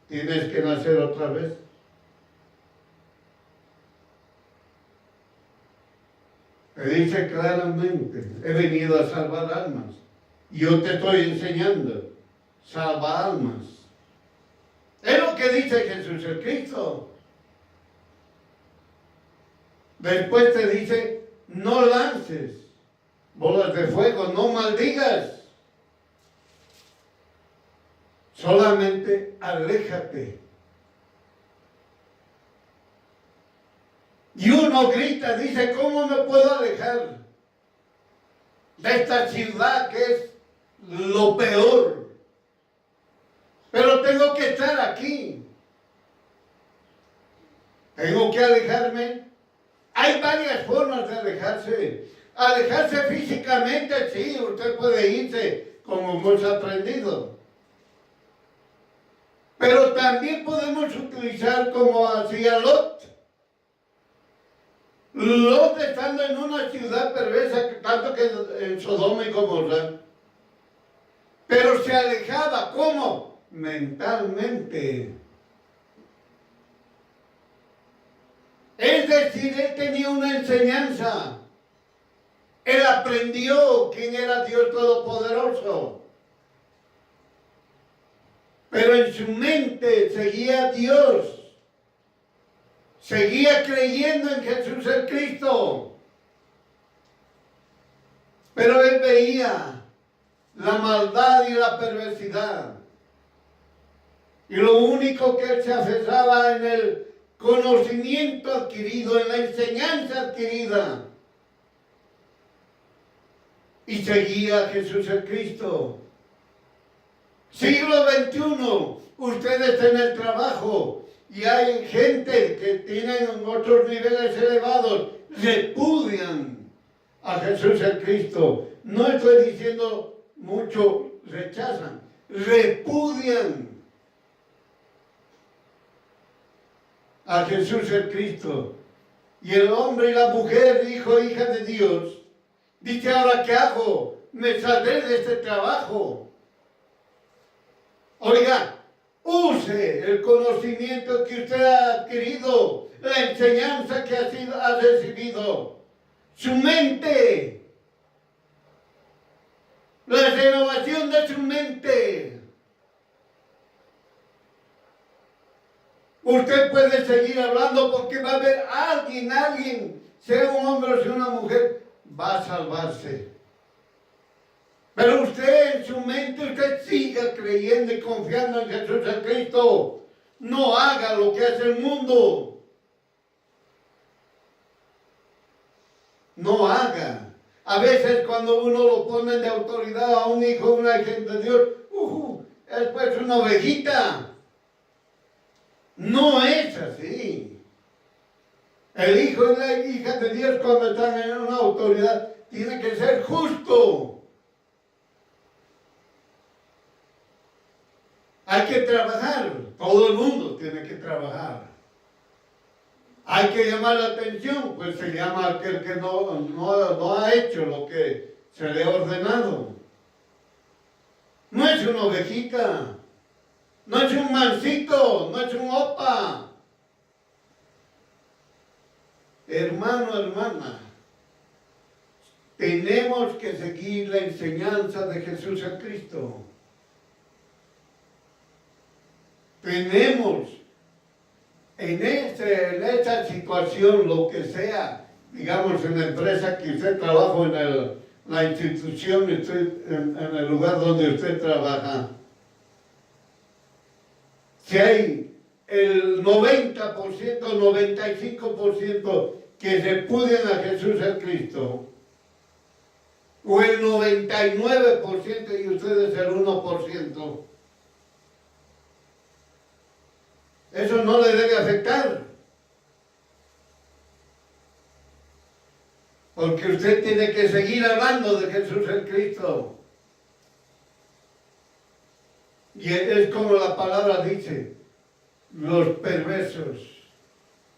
Speaker 1: Tienes que nacer otra vez. Te dice claramente, he venido a salvar almas. Yo te estoy enseñando, salva almas. Es lo que dice Jesús el Cristo. Después te dice, no lances bolas de fuego, no maldigas. Solamente aléjate. Y uno grita, dice, ¿cómo me puedo alejar de esta ciudad que es lo peor? Pero tengo que estar aquí. Tengo que alejarme. Hay varias formas de alejarse. Alejarse físicamente, sí, usted puede irse, como hemos aprendido. Pero también podemos utilizar como hacía Lot. Lot estando en una ciudad perversa, tanto que en Sodoma y Gomorra, pero se alejaba, ¿cómo? Mentalmente. Es decir, él tenía una enseñanza. Él aprendió quién era Dios Todopoderoso. Pero en su mente seguía a Dios. Seguía creyendo en Jesús el Cristo. Pero él veía la maldad y la perversidad. Y lo único que él se aferraba en el conocimiento adquirido, en la enseñanza adquirida. Y seguía a Jesús el Cristo. Siglo XXI, ustedes en el trabajo y hay gente que tienen otros niveles elevados, repudian a Jesús el Cristo. No estoy diciendo mucho, rechazan, repudian. a Jesús el Cristo, y el hombre y la mujer, hijo e hija de Dios, dice, ¿ahora qué hago? Me saldré de este trabajo. Oiga, use el conocimiento que usted ha adquirido, la enseñanza que ha recibido, su mente, la renovación de su mente. Usted puede seguir hablando porque va a haber alguien, sea un hombre o sea una mujer, va a salvarse. Pero usted en su mente, usted siga creyendo y confiando en Jesús el Cristo. No haga lo que hace el mundo. No haga. A veces cuando uno lo pone de autoridad a un hijo, una hija de Dios, es pues una ovejita. No es así. El hijo y la hija de Dios cuando están en una autoridad tiene que ser justo. Hay que trabajar, todo el mundo tiene que trabajar. Hay que llamar la atención, pues se llama aquel que no ha hecho lo que se le ha ordenado. No es una ovejita, no es un mancito, no es un opa. Hermano, hermana, tenemos que seguir la enseñanza de Jesús el Cristo. Tenemos en esta situación, lo que sea, digamos en la empresa que usted trabaja, en la institución, en el lugar donde usted trabaja, si hay el 90%, 95% que repudian a Jesús el Cristo, o el 99% y ustedes el 1%, eso no le debe afectar. Porque usted tiene que seguir hablando de Jesús el Cristo. Y es como la palabra dice, los perversos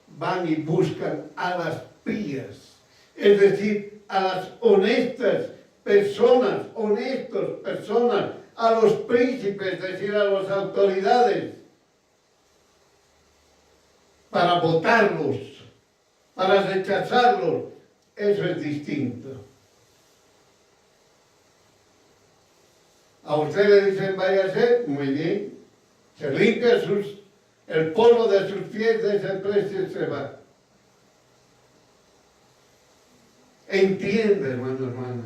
Speaker 1: van y buscan a las pías, es decir, a las honestas personas, a los príncipes, es decir, a las autoridades, para votarlos, para rechazarlos. Eso es distinto. A usted le dicen váyase, muy bien, se limpia el polvo de sus pies de ese precio y se va. Entiende, hermano, hermana.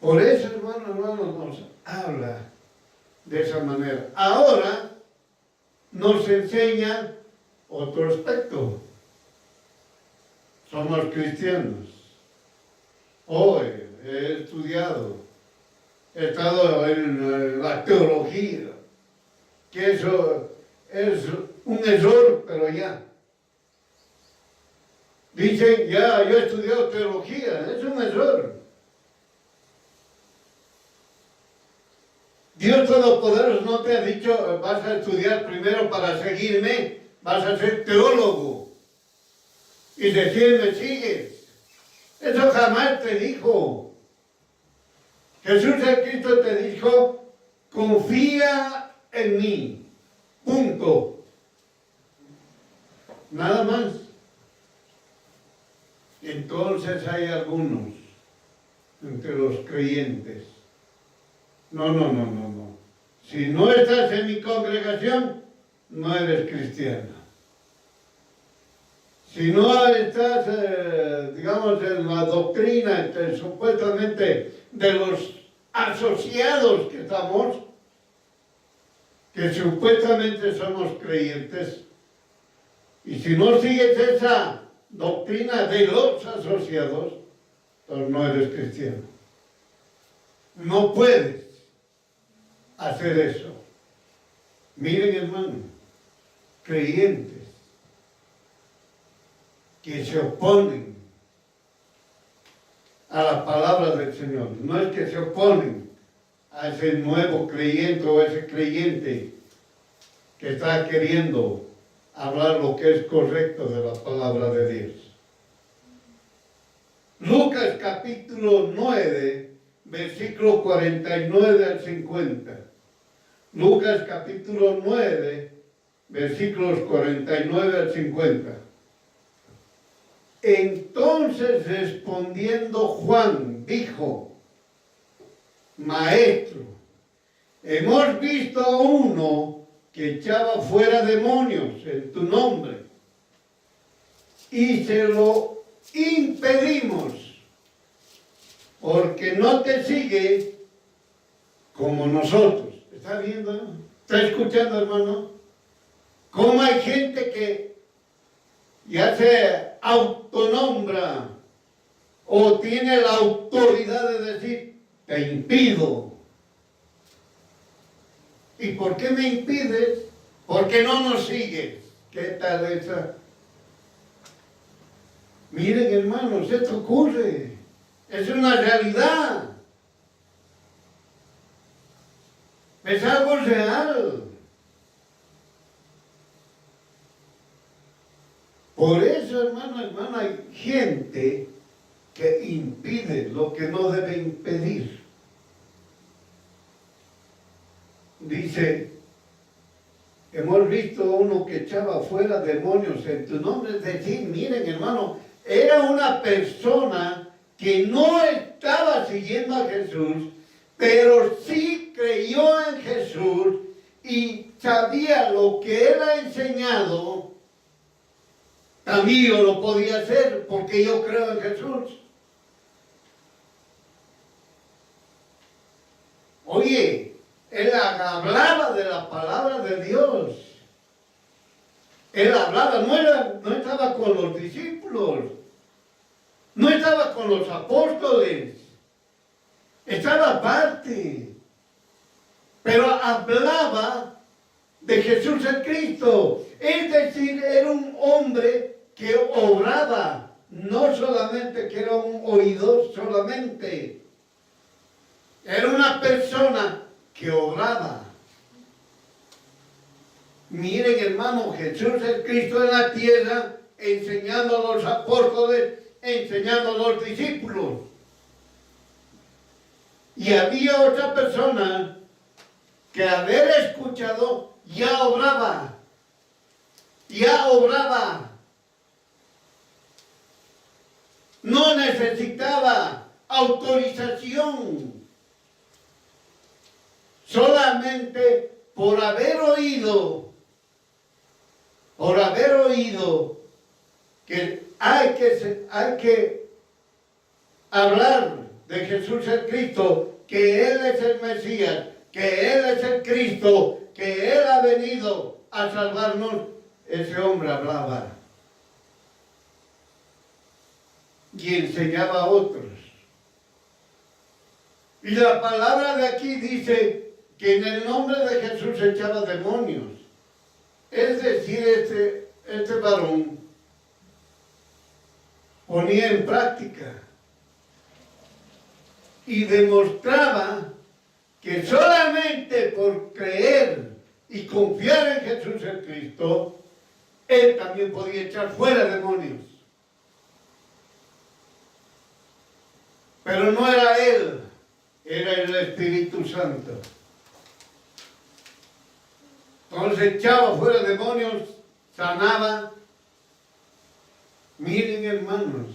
Speaker 1: Por eso, hermano, nos habla de esa manera. Ahora nos enseña otro aspecto. Somos cristianos. Hoy he estudiado, he estado en la teología, que eso es un error, pero ya. Dicen, ya, yo he estudiado teología, es un error. Dios Todopoderoso no te ha dicho, vas a estudiar primero para seguirme, vas a ser teólogo y decirme sigues. Eso jamás te dijo. Jesús el Cristo te dijo, confía en mí. Punto. Nada más. Entonces hay algunos entre los creyentes. No. Si no estás en mi congregación, no eres cristiano. Si no estás, digamos, en la doctrina, supuestamente, de los asociados que estamos, que supuestamente somos creyentes, y si no sigues esa doctrina de los asociados, entonces no eres cristiano. No puedes hacer eso. Miren, hermano, creyentes que se oponen a la palabra del Señor. No es que se oponen a ese nuevo creyente o ese creyente que está queriendo hablar lo que es correcto de la palabra de Dios. Lucas capítulo 9, versículos 49 al 50. Lucas capítulo 9, versículos 49 al 50. Entonces respondiendo Juan dijo: Maestro, hemos visto a uno que echaba fuera demonios en tu nombre y se lo impedimos porque no te sigue como nosotros. ¿Está viendo? ¿Está escuchando, hermano? ¿Cómo hay gente que ya se autonombra o tiene la autoridad de decir: te impido? ¿Y por qué me impides? Porque no nos sigues. ¿Qué tal esa? Miren, hermanos, esto ocurre. Es una realidad. Es algo real. Por eso, hermano, hay gente que impide lo que no debe impedir. Dice: hemos visto a uno que echaba fuera demonios en tu nombre. Es decir, miren, hermano, era una persona que no estaba siguiendo a Jesús, pero sí creyó en Jesús y sabía lo que él ha enseñado. También yo lo podía hacer porque yo creo en Jesús. Oye, él hablaba de la palabra de Dios. Él hablaba, no estaba con los discípulos, no estaba con los apóstoles, estaba aparte, pero hablaba de Jesús el Cristo. Es decir, era un hombre que obraba, no solamente que era un oidor solamente, era una persona que obraba. Miren, hermano, Jesús el Cristo en la tierra, enseñando a los apóstoles, enseñando a los discípulos. Y había otra persona que haber escuchado ya obraba. No necesitaba autorización. Solamente por haber oído que hay que hablar de Jesús el Cristo, que Él es el Mesías, que Él es el Cristo, que Él ha venido a salvarnos, ese hombre hablaba y enseñaba a otros. Y la palabra de aquí dice que en el nombre de Jesús echaba demonios. Es decir, este varón ponía en práctica y demostraba que solamente por creer y confiar en Jesús el Cristo, él también podía echar fuera demonios. Pero no era él, era el Espíritu Santo. Entonces echaba fuera demonios, sanaba. Miren, hermanos,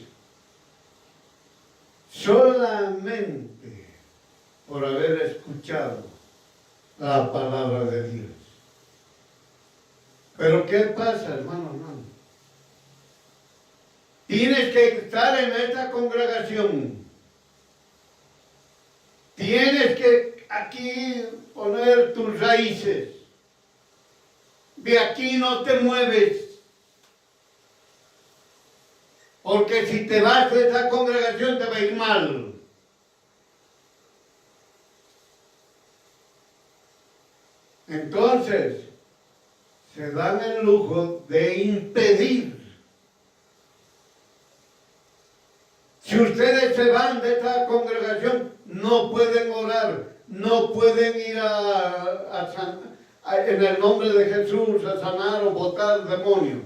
Speaker 1: solamente por haber escuchado la palabra de Dios. Pero ¿qué pasa, hermano? Tienes que estar en esta congregación. Tienes que aquí poner tus raíces. De aquí no te mueves. Porque si te vas de esta congregación te va a ir mal. Entonces, se dan el lujo de impedir. Si ustedes se van de esta congregación, no pueden orar, no pueden ir a en el nombre de Jesús a sanar o botar demonios.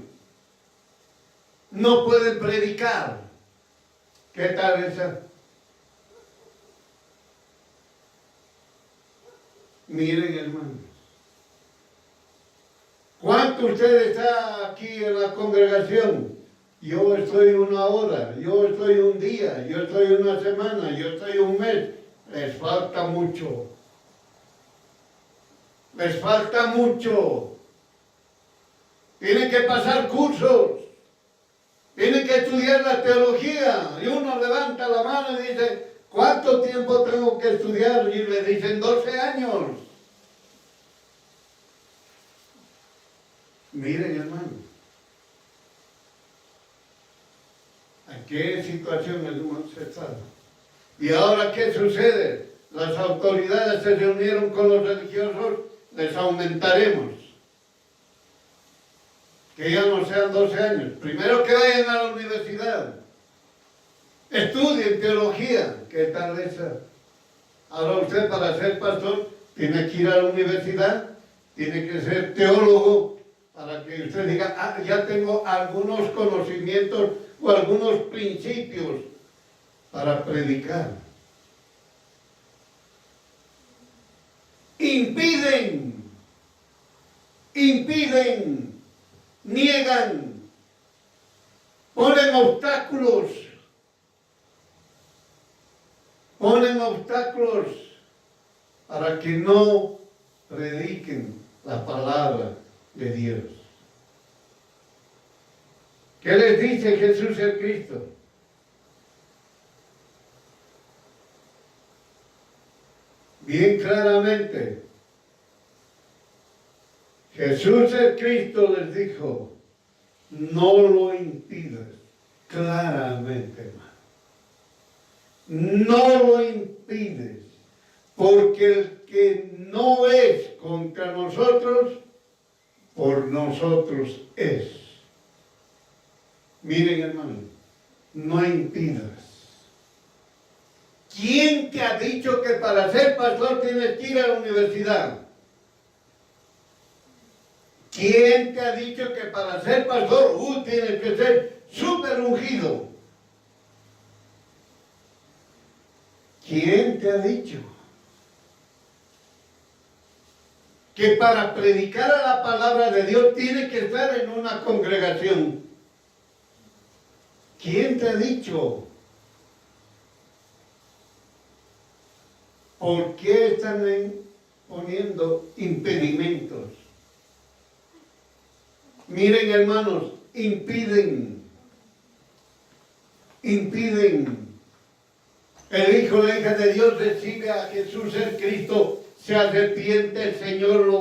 Speaker 1: No pueden predicar. ¿Qué tal esa? Miren, hermanos. ¿Cuánto usted está aquí en la congregación? Yo estoy una hora, yo estoy un día, yo estoy una semana, yo estoy un mes. Les falta mucho. Les falta mucho. Tienen que pasar cursos. Tienen que estudiar la teología. Y uno levanta la mano y dice, ¿cuánto tiempo tengo que estudiar? Y le dicen 12 años. Miren, hermano. ¿A qué situación hemos estado? ¿Y ahora qué sucede? Las autoridades se reunieron con los religiosos, les aumentaremos. Que ya no sean 12 años. Primero que vayan a la universidad. Estudien teología. ¿Qué tal esa? Ahora usted para ser pastor tiene que ir a la universidad, tiene que ser teólogo, para que usted diga, ah, ya tengo algunos conocimientos o algunos principios para predicar. Impiden, niegan, ponen obstáculos para que no prediquen la palabra de Dios. ¿Qué les dice Jesús el Cristo? Bien claramente, Jesús el Cristo les dijo, no lo impidas, claramente, hermano. No lo impides, porque el que no es contra nosotros, por nosotros es. Miren, hermano, no impidas. ¿Quién te ha dicho que para ser pastor tienes que ir a la universidad? ¿Quién te ha dicho que para ser pastor tienes que ser súper ungido? ¿Quién te ha dicho que para predicar a la palabra de Dios tienes que estar en una congregación? ¿Quién te ha dicho? ¿Por qué están poniendo impedimentos? Miren, hermanos, impiden. El Hijo, la hija de Dios recibe a Jesús el Cristo, se arrepiente, el Señor lo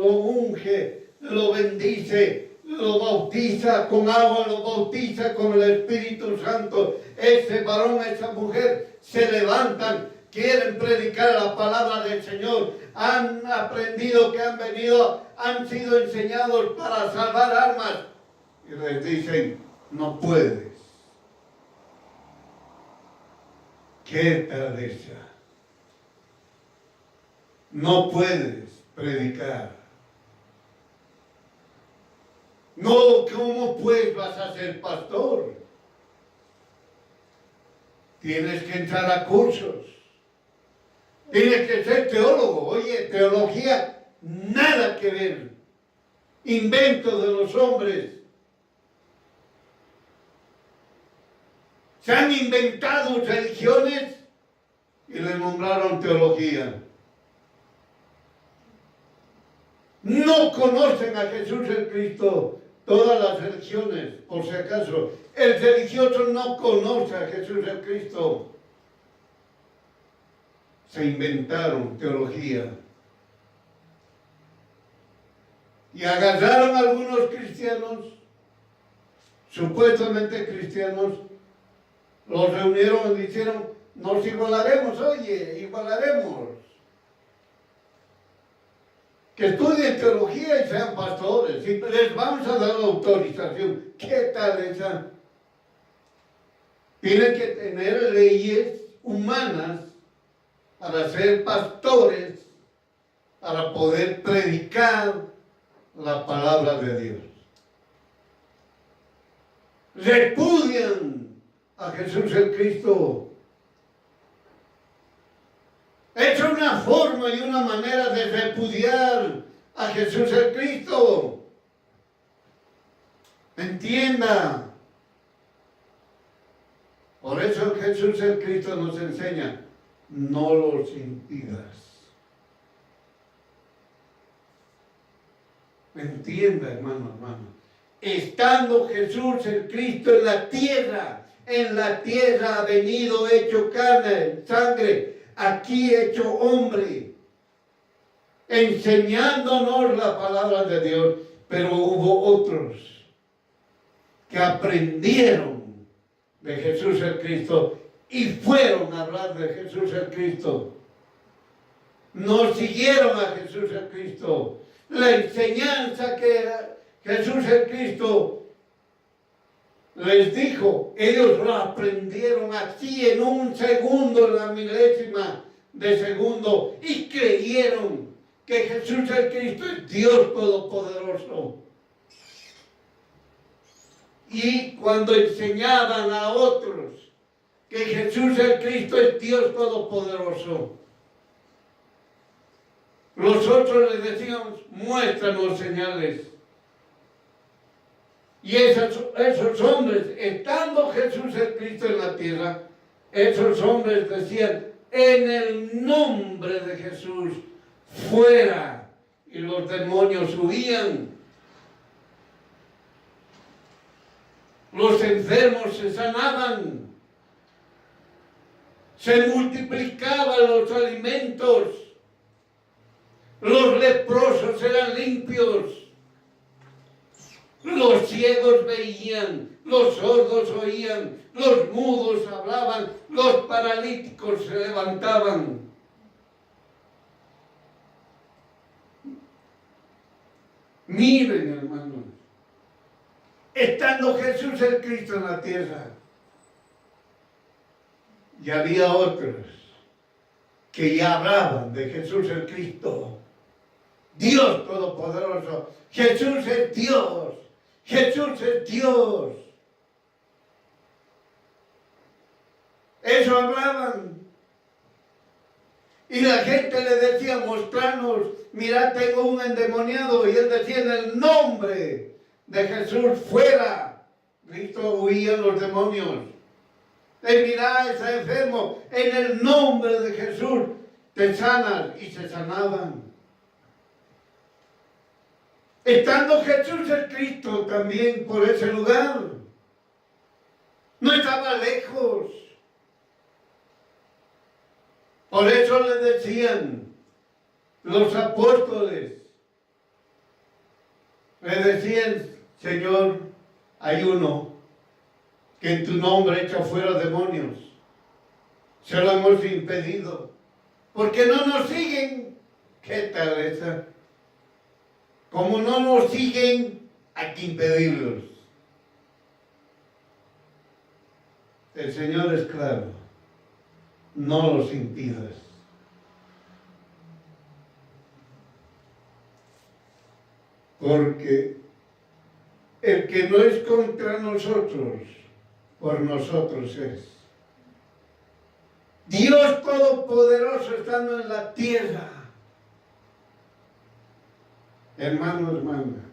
Speaker 1: unge, lo bendice, lo bautiza con agua, lo bautiza con el Espíritu Santo. Ese varón, esa mujer se levantan, quieren predicar la palabra del Señor, han aprendido que han venido, han sido enseñados para salvar almas y les dicen, no puedes. ¿Qué tal esa? No puedes predicar. No, ¿cómo pues vas a ser pastor? Tienes que entrar a cursos. Tienes que ser teólogo. Oye, teología, nada que ver. Invento de los hombres. Se han inventado religiones y le nombraron teología. No conocen a Jesús el Cristo todas las religiones, por si acaso. El religioso no conoce a Jesús el Cristo. Se inventaron teología. Y agarraron a algunos cristianos, supuestamente cristianos, los reunieron y dijeron, nos igualaremos, oye, igualaremos. Que estudien teología y sean pastores, y les vamos a dar la autorización. ¿Qué tal esa? Tienen que tener leyes humanas para ser pastores, para poder predicar la palabra de Dios. Repudian a Jesús el Cristo. Es una forma y una manera de repudiar a Jesús el Cristo. Entienda. Por eso Jesús el Cristo nos enseña, no los impidas. Entienda, hermano. Estando Jesús el Cristo en la tierra ha venido hecho carne, sangre, aquí hecho hombre, enseñándonos la palabra de Dios. Pero hubo otros que aprendieron de Jesús el Cristo y fueron a hablar de Jesús el Cristo. No siguieron a Jesús el Cristo. La enseñanza que Jesús el Cristo les dijo, ellos lo aprendieron así en un segundo, en la milésima de segundo, y creyeron que Jesús el Cristo es Dios Todopoderoso. Y cuando enseñaban a otros que Jesús el Cristo es Dios Todopoderoso, los otros les decían, muéstranos señales. Y esos hombres, estando Jesús el Cristo en la tierra, esos hombres decían, en el nombre de Jesús, fuera. Y los demonios huían. Los enfermos se sanaban. Se multiplicaban los alimentos. Los leprosos eran limpios. Los ciegos veían, los sordos oían, los mudos hablaban, los paralíticos se levantaban. Miren, hermanos, estando Jesús el Cristo en la tierra, y había otros que ya hablaban de Jesús el Cristo, Dios Todopoderoso. Jesús es Dios. Jesús es Dios. Eso hablaban. Y la gente le decía, mostranos, mirad, tengo un endemoniado. Y él decía, en el nombre de Jesús, fuera. Cristo huían los demonios. Mirad, está enfermo, en el nombre de Jesús te sanas. Y se sanaban. Estando Jesús el Cristo también por ese lugar, no estaba lejos. Por eso le decían los apóstoles, le decían, Señor, hay uno que en tu nombre echa fuera demonios. Se lo hemos impedido, porque no nos siguen. ¿Qué tal esa? Como no nos siguen, hay que impedirlos. El Señor es claro, no los impidas. Porque el que no es contra nosotros, por nosotros es. Dios Todopoderoso estando en la tierra. Hermano, hermana.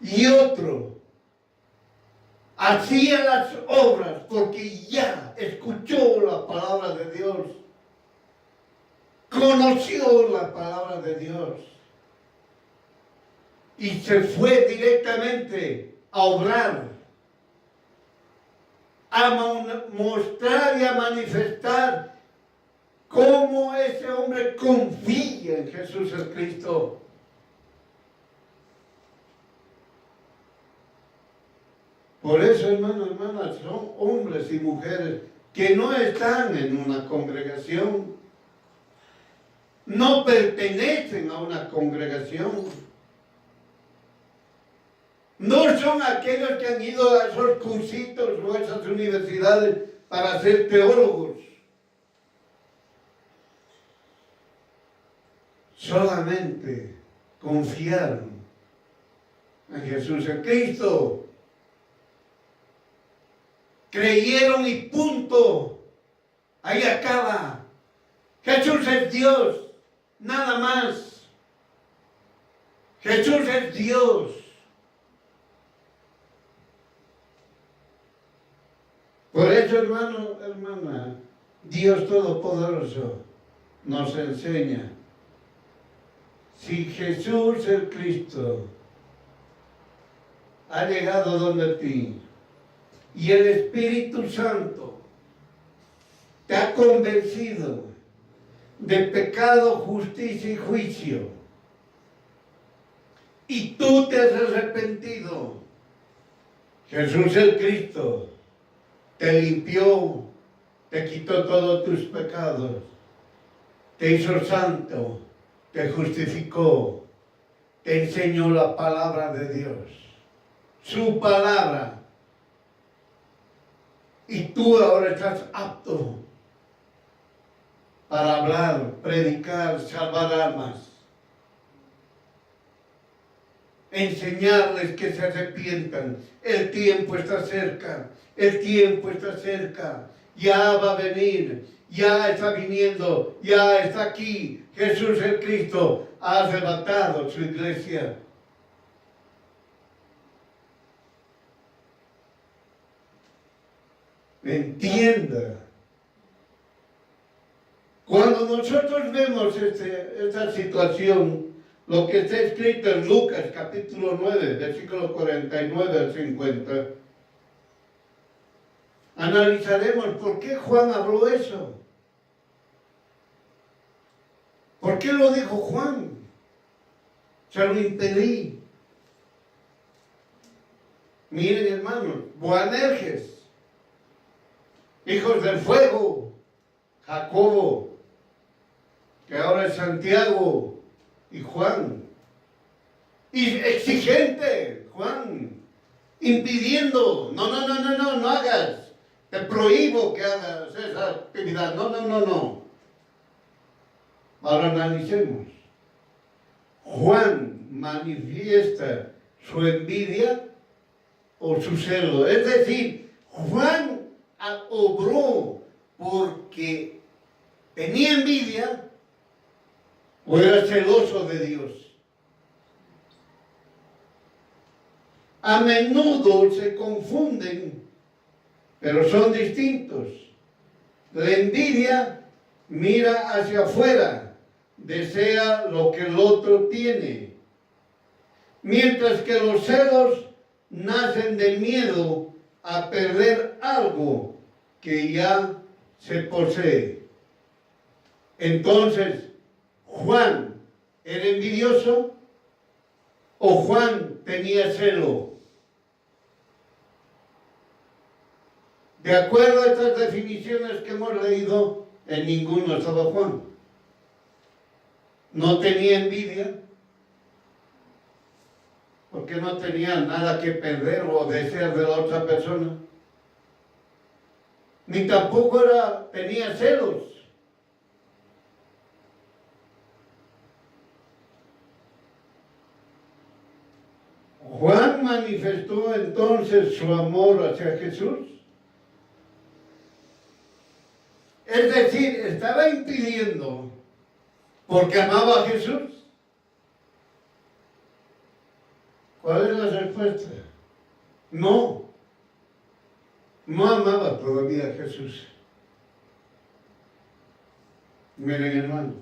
Speaker 1: Y otro hacía las obras porque ya escuchó la palabra de Dios, conoció la palabra de Dios y se fue directamente a obrar, a mostrar y a manifestar cómo ese hombre confía en Jesús el Cristo. Por eso, hermano, hermanas, son hombres y mujeres que no están en una congregación, no pertenecen a una congregación, no son aquellos que han ido a esos cursitos o a esas universidades para ser teólogos. solamente confiaron en Jesús el Cristo. Creyeron y punto. Ahí acaba. Jesús es Dios, nada más. Jesús es Dios. Por eso, hermano, hermana, Dios Todopoderoso nos enseña. Si Jesús el Cristo ha llegado donde ti y el Espíritu Santo te ha convencido de pecado, justicia y juicio, y tú te has arrepentido, Jesús el Cristo te limpió, te quitó todos tus pecados, te hizo santo, te justificó, te enseñó la palabra de Dios, su palabra, y tú ahora estás apto para hablar, predicar, salvar almas, enseñarles que se arrepientan. El tiempo está cerca, el tiempo está cerca, ya va a venir, ya está viniendo, ya está aquí. Jesús el Cristo ha arrebatado su iglesia. Entienda. Cuando nosotros vemos esta situación, lo que está escrito en Lucas capítulo 9, versículo 49 al 50, analizaremos por qué Juan habló eso. ¿Por qué lo dijo Juan? Se lo impedí. Miren, hermanos, Boanerges, hijos del fuego, Jacobo, que ahora es Santiago, y Juan, y exigente, Juan, impidiendo, no hagas, te prohíbo que hagas esa actividad, no. Ahora analicemos. Juan manifiesta su envidia o su celo, es decir, Juan obró porque tenía envidia o era celoso de Dios. A menudo se confunden, pero son distintos. La envidia mira hacia afuera, desea lo que el otro tiene, mientras que los celos nacen del miedo a perder algo que ya se posee. Entonces, ¿Juan era envidioso o Juan tenía celo? De acuerdo a estas definiciones que hemos leído, en ninguno estaba Juan. No tenía envidia, porque no tenía nada que perder o desear de la otra persona. Ni tampoco tenía celos. Juan manifestó entonces su amor hacia Jesús. Es decir, estaba impidiendo porque amaba a Jesús. ¿Cuál es la respuesta? No amaba todavía a Jesús. Miren, hermanos,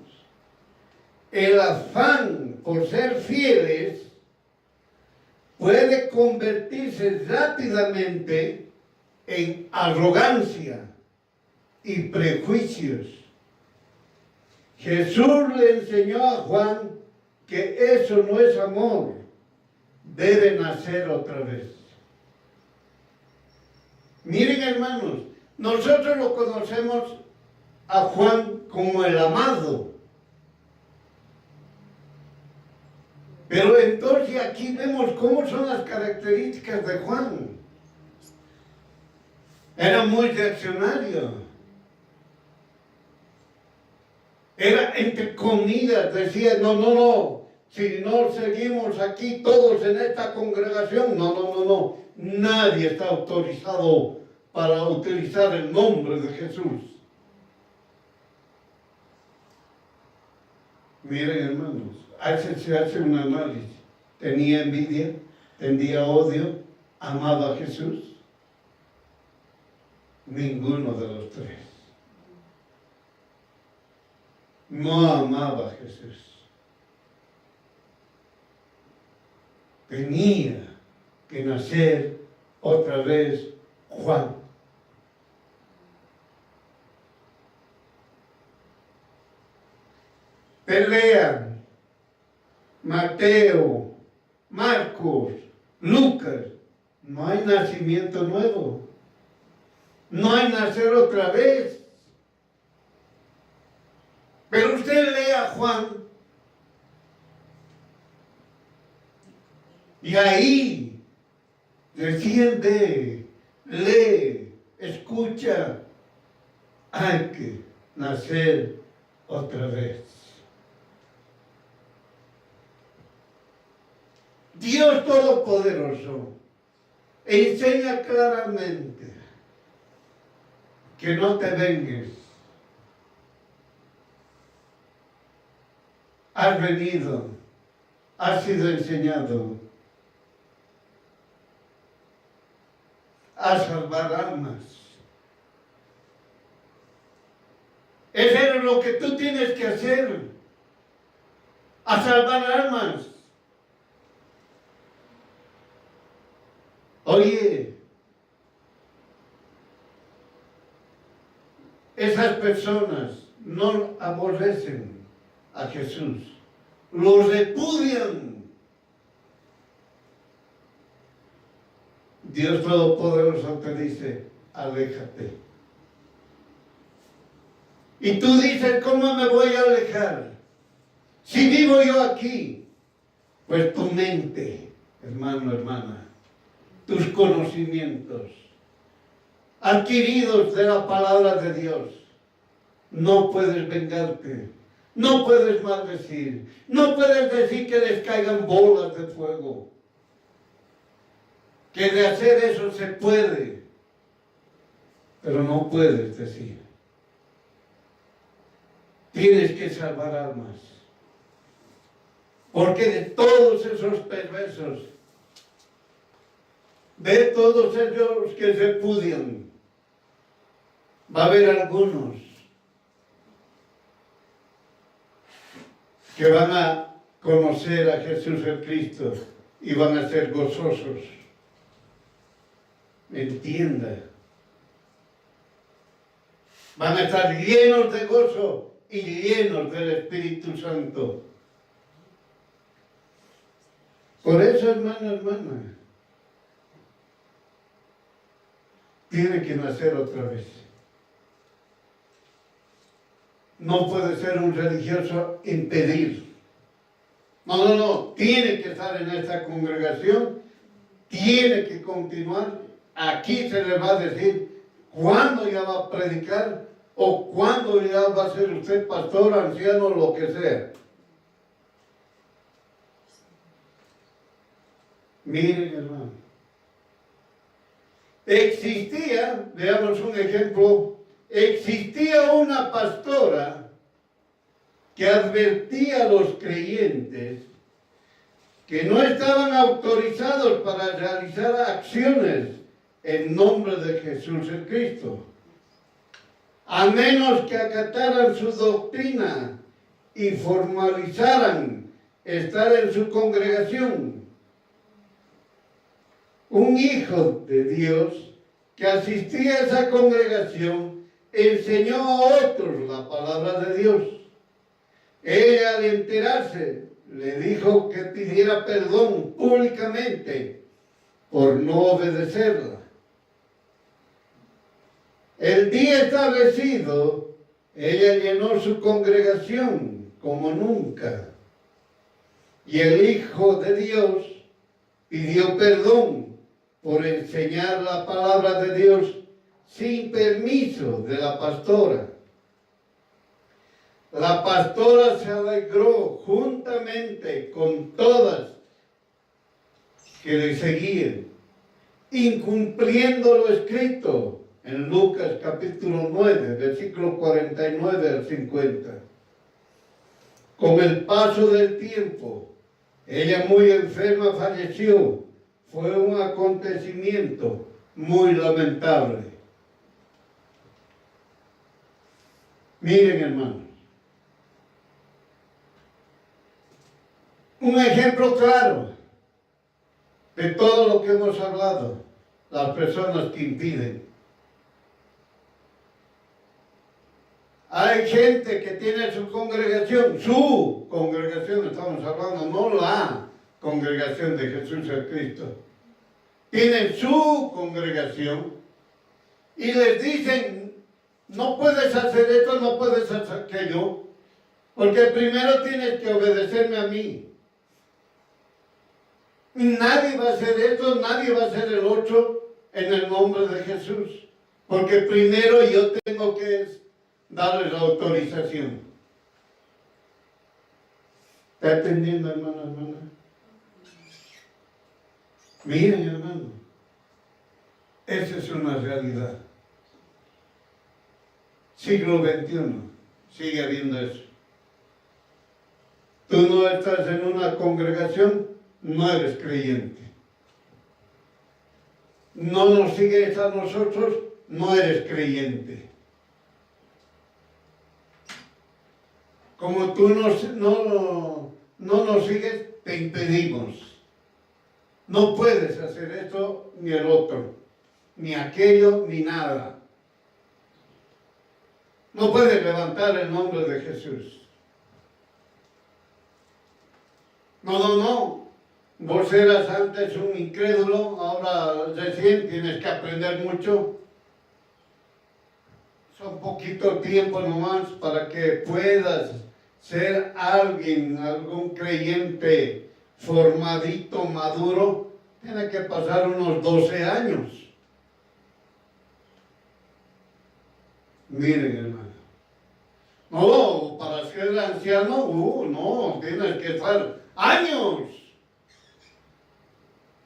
Speaker 1: el afán por ser fieles puede convertirse rápidamente en arrogancia y prejuicios. Jesús le enseñó a Juan que eso no es amor, debe nacer otra vez. Miren, hermanos, nosotros lo conocemos a Juan como el amado. Pero entonces aquí vemos cómo son las características de Juan. Era muy reaccionario. Era entre comidas, decía, no, si no seguimos aquí todos en esta congregación, no, nadie está autorizado para utilizar el nombre de Jesús. Miren, hermanos, se hace un análisis. ¿Tenía envidia? ¿Tenía odio? ¿Amaba a Jesús? Ninguno de los tres. No amaba a Jesús. Tenía que nacer otra vez Juan. Pelean Mateo, Marcos, Lucas. No hay nacimiento nuevo. No hay nacer otra vez. Pero usted lea Juan y ahí desciende, lee, escucha. Hay que nacer otra vez. Dios Todopoderoso enseña claramente que no te vengues. Has venido, has sido enseñado a salvar almas. Eso es lo que tú tienes que hacer, a salvar almas. Oye, esas personas no aborrecen a Jesús, lo repudian. Dios Todopoderoso te dice, aléjate. Y tú dices, ¿cómo me voy a alejar? Si vivo yo aquí, pues tu mente, hermano, hermana, tus conocimientos adquiridos de la palabra de Dios, no puedes vengarte, no puedes maldecir, no puedes decir que les caigan bolas de fuego, que de hacer eso se puede, pero no puedes decir. Tienes que salvar almas, porque de todos esos perversos, de todos ellos que repudian, va a haber algunos que van a conocer a Jesús el Cristo y van a ser gozosos. Entienda. Van a estar llenos de gozo y llenos del Espíritu Santo. Por eso, hermano, hermana, tiene que nacer otra vez. No puede ser un religioso impedir. No. Tiene que estar en esta congregación, tiene que continuar. Aquí se le va a decir cuándo ya va a predicar o cuándo ya va a ser usted pastor, anciano, lo que sea. Miren, hermano. Existía, veamos un ejemplo, existía una pastora que advertía a los creyentes que no estaban autorizados para realizar acciones en nombre de Jesús el Cristo, a menos que acataran su doctrina y formalizaran estar en su congregación. Un hijo de Dios que asistía a esa congregación enseñó a otros la palabra de Dios. Ella, al enterarse, le dijo que pidiera perdón públicamente por no obedecerla. El día establecido, ella llenó su congregación como nunca. Y el Hijo de Dios pidió perdón por enseñar la palabra de Dios sin permiso de la pastora. La pastora se alegró juntamente con todas que le seguían, incumpliendo lo escrito en Lucas capítulo 9, versículo 49 al 50. Con el paso del tiempo, ella muy enferma falleció. Fue un acontecimiento muy lamentable. Miren, hermanos, un ejemplo claro de todo lo que hemos hablado, las personas que impiden. Hay gente que tiene su congregación, estamos hablando, no la congregación de Jesús el Cristo. Tienen su congregación y les dicen, no puedes hacer esto, no puedes hacer aquello, porque primero tienes que obedecerme a mí. Nadie va a hacer esto, nadie va a hacer el otro en el nombre de Jesús, porque primero yo tengo que darles la autorización. ¿Está entendiendo, hermano? Miren, hermano, esa es una realidad. Siglo XXI, sigue habiendo eso. Tú no estás en una congregación, no eres creyente. No nos sigues a nosotros, no eres creyente. Como tú no nos sigues, te impedimos. No puedes hacer esto ni el otro, ni aquello, ni nada. No puedes levantar el nombre de Jesús. No. Vos eras antes un incrédulo, ahora recién tienes que aprender mucho. Son poquito tiempo nomás para que puedas ser algún creyente formadito, maduro. Tiene que pasar unos 12 años. Miren, hermano. No, para ser anciano, no, tienes que estar años.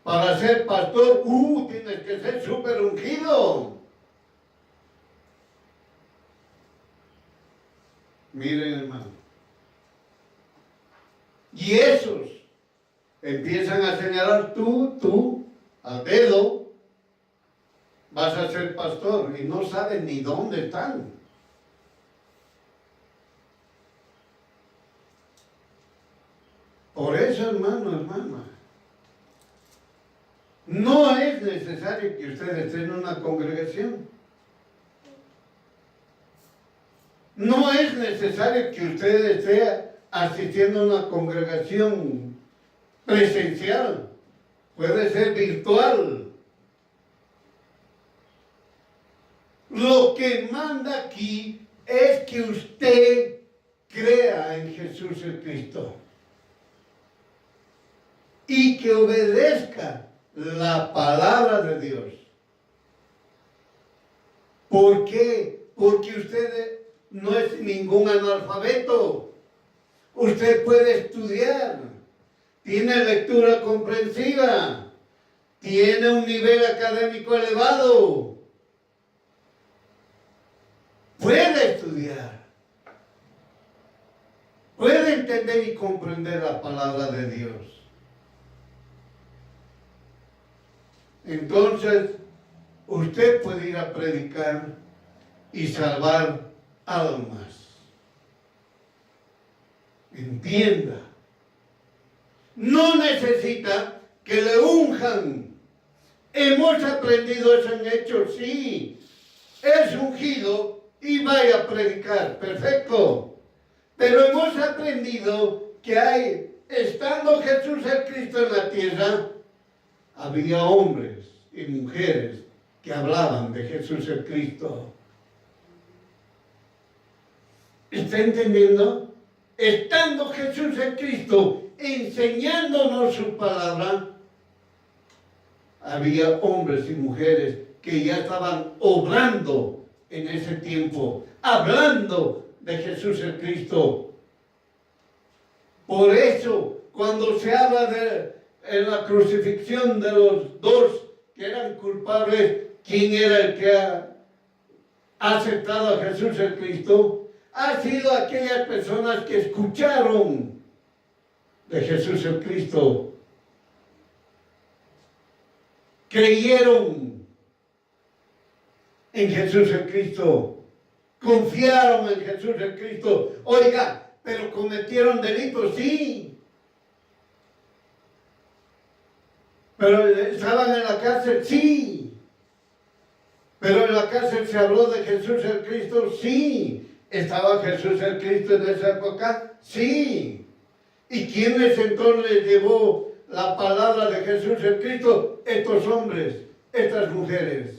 Speaker 1: Para ser pastor, tienes que ser súper ungido. Miren, hermano. Y esos empiezan a señalar tú, al dedo, vas a ser pastor y no saben ni dónde están. Por eso, hermana, no es necesario que usted esté en una congregación. No es necesario que usted esté asistiendo a una congregación presencial. Puede ser virtual. Lo que manda aquí es que usted crea en Jesús el Cristo y que obedezca la palabra de Dios. ¿Por qué? Porque usted no es ningún analfabeto. Usted puede estudiar, tiene lectura comprensiva, tiene un nivel académico elevado, puede estudiar, puede entender y comprender la palabra de Dios. Entonces, usted puede ir a predicar y salvar almas. Entienda. No necesita que le unjan. Hemos aprendido eso en Hechos, sí. Es ungido y vaya a predicar. Perfecto. Pero hemos aprendido que estando Jesús el Cristo en la tierra, había hombres y mujeres que hablaban de Jesús el Cristo. ¿Está entendiendo? Estando Jesús el Cristo enseñándonos su palabra, había hombres y mujeres que ya estaban obrando en ese tiempo, hablando de Jesús el Cristo. Por eso, cuando se habla en la crucifixión de los dos que eran culpables, ¿quién era el que ha aceptado a Jesús el Cristo? Ha sido aquellas personas que escucharon de Jesús el Cristo, creyeron en Jesús el Cristo, confiaron en Jesús el Cristo. Oiga, pero cometieron delitos, sí. Pero estaban en la cárcel, sí. Pero en la cárcel se habló de Jesús el Cristo, sí. ¿Estaba Jesús el Cristo en esa época? Sí. ¿Y quiénes entonces les llevó la palabra de Jesús el Cristo? Estos hombres, estas mujeres,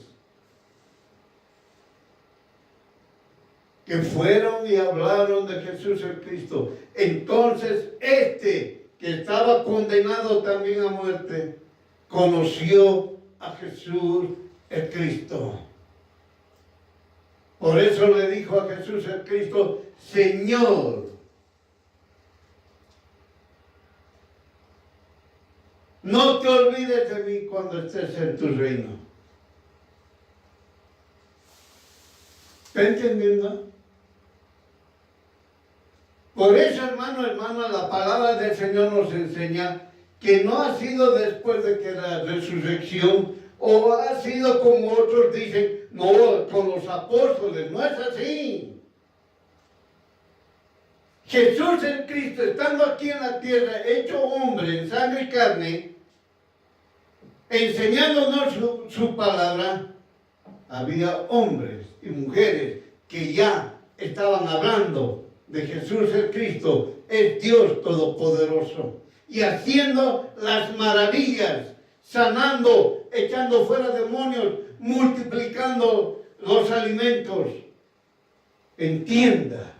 Speaker 1: que fueron y hablaron de Jesús el Cristo. Entonces, que estaba condenado también a muerte, conoció a Jesús el Cristo. Por eso le dijo a Jesús el Cristo, Señor. No te olvides de mí cuando estés en tu reino. ¿Está entendiendo? Por eso, hermano, la palabra del Señor nos enseña que no ha sido después de que la resurrección, o ha sido como otros dicen, no, con los apóstoles. No es así. Jesús el Cristo, estando aquí en la tierra, hecho hombre en sangre y carne, enseñándonos su palabra, había hombres y mujeres que ya estaban hablando de Jesús el Cristo, es Dios Todopoderoso, y haciendo las maravillas, sanando, echando fuera demonios, multiplicando los alimentos. Entienda,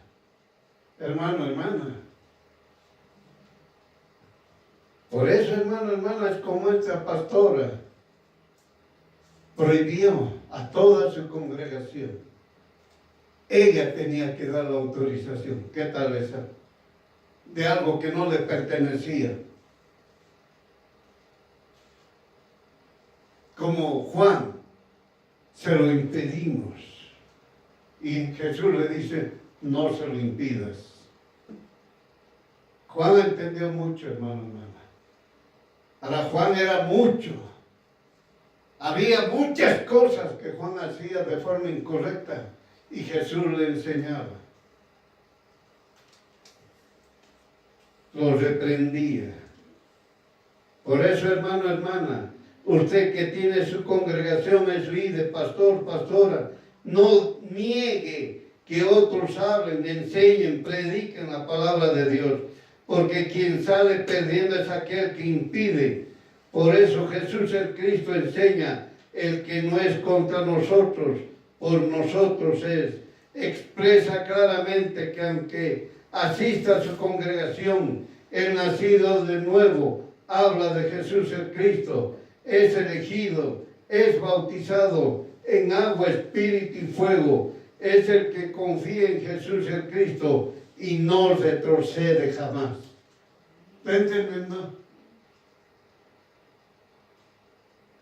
Speaker 1: hermano, hermana. Por eso, hermano, hermana, es como esta pastora prohibió a toda su congregación. Ella tenía que dar la autorización. ¿Qué tal esa? De algo que no le pertenecía. Como Juan, se lo impedimos. Y Jesús le dice, no se lo impidas. Juan entendió mucho, hermano, hermana. Ahora, Juan era mucho. Había muchas cosas que Juan hacía de forma incorrecta y Jesús le enseñaba. Lo reprendía. Por eso, hermano, hermana, usted que tiene su congregación, es líder, pastor, pastora, no niegue que otros hablen, enseñen, prediquen la palabra de Dios, porque quien sale perdiendo es aquel que impide. Por eso Jesús el Cristo enseña, el que no es contra nosotros, por nosotros es. Expresa claramente que aunque asista a su congregación, el nacido de nuevo, habla de Jesús el Cristo, es elegido, es bautizado en agua, espíritu y fuego, es el que confía en Jesús el Cristo y no retrocede jamás. ¿Está entendiendo?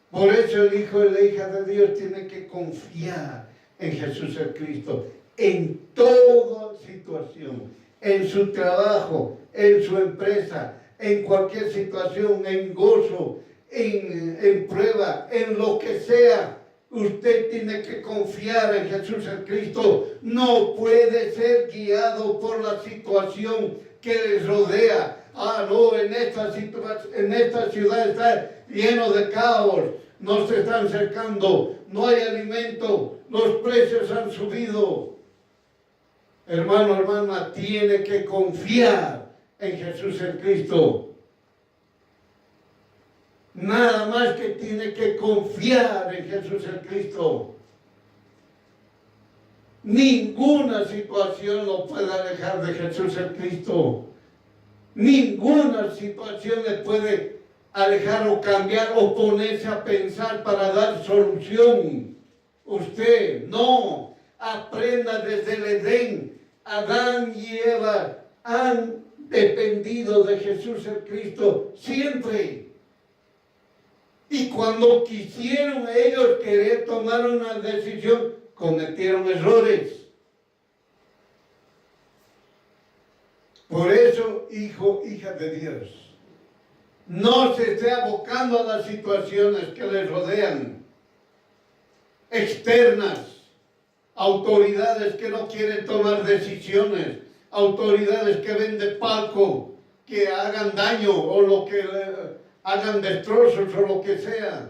Speaker 1: Por eso el hijo y la hija de Dios tiene que confiar en Jesús el Cristo en toda situación, en su trabajo, en su empresa, en cualquier situación, en gozo, en prueba, en lo que sea. Usted tiene que confiar en Jesús el Cristo. No puede ser guiado por la situación que les rodea. Ah, no, en esta ciudad está lleno de caos. Nos están cercando, no hay alimento, los precios han subido. Hermano, hermana, tiene que confiar en Jesús el Cristo. Nada más que tiene que confiar en Jesús el Cristo. Ninguna situación lo puede alejar de Jesús el Cristo. Ninguna situación le puede alejar o cambiar o ponerse a pensar para dar solución. Usted no aprenda desde el Edén Adán y Eva han dependido de Jesús el Cristo siempre. Y cuando quisieron ellos querer tomar una decisión, cometieron errores. Por eso, hijo, hija de Dios, no se esté abocando a las situaciones que les rodean, externas, autoridades que no quieren tomar decisiones, autoridades que ven de palco, que hagan daño o lo que hagan destrozos o lo que sea,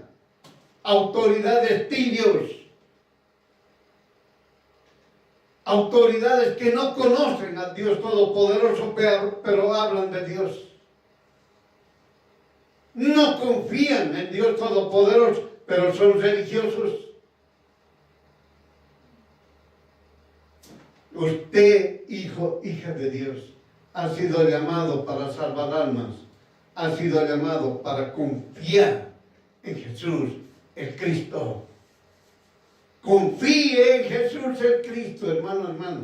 Speaker 1: autoridades tibios, autoridades que no conocen al Dios Todopoderoso, pero hablan de Dios. No confían en Dios Todopoderoso, pero son religiosos. Usted, hijo, hija de Dios, ha sido llamado para salvar almas, ha sido llamado para confiar en Jesús, el Cristo. Confíe en Jesús, el Cristo, hermano, hermana.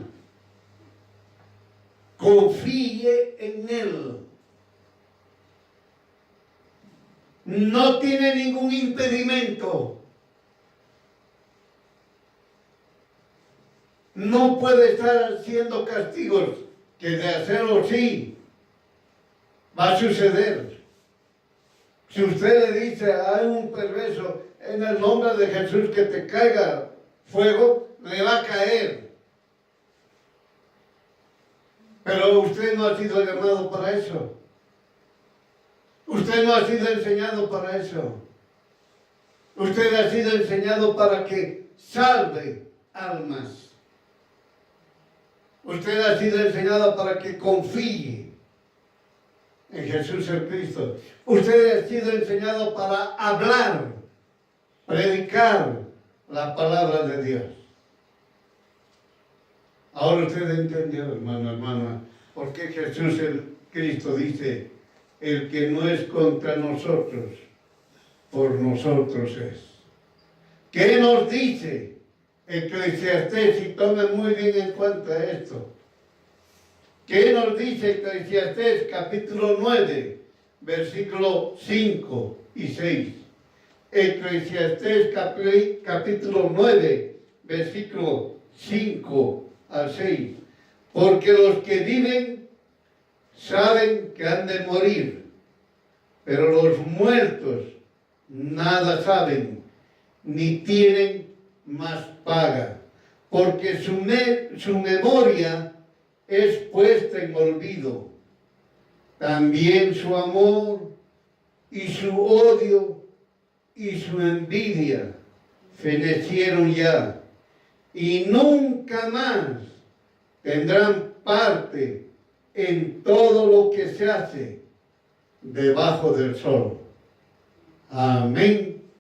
Speaker 1: Confíe en Él. No tiene ningún impedimento. No puede estar haciendo castigos, que de hacerlo sí, va a suceder. Si usted le dice a un perverso, en el nombre de Jesús que te caiga fuego, le va a caer. Pero usted no ha sido llamado para eso. Usted no ha sido enseñado para eso. Usted ha sido enseñado para que salve almas. Usted ha sido enseñado para que confíe en Jesús el Cristo. Usted ha sido enseñado para hablar, predicar la palabra de Dios. Ahora usted entendió, hermano, hermana, por qué Jesús el Cristo dice: el que no es contra nosotros, por nosotros es. ¿Qué nos dice Eclesiastés? Y tomen muy bien en cuenta esto. ¿Qué nos dice Eclesiastés capítulo 9, versículo 5 y 6? Eclesiastés capítulo 9, versículo 5 al 6. Porque los que viven saben que han de morir, pero los muertos nada saben, ni tienen más paga, porque su memoria es puesta en olvido. También su amor y su odio y su envidia fenecieron ya, y nunca más tendrán parte en todo lo que se hace debajo del sol. Amén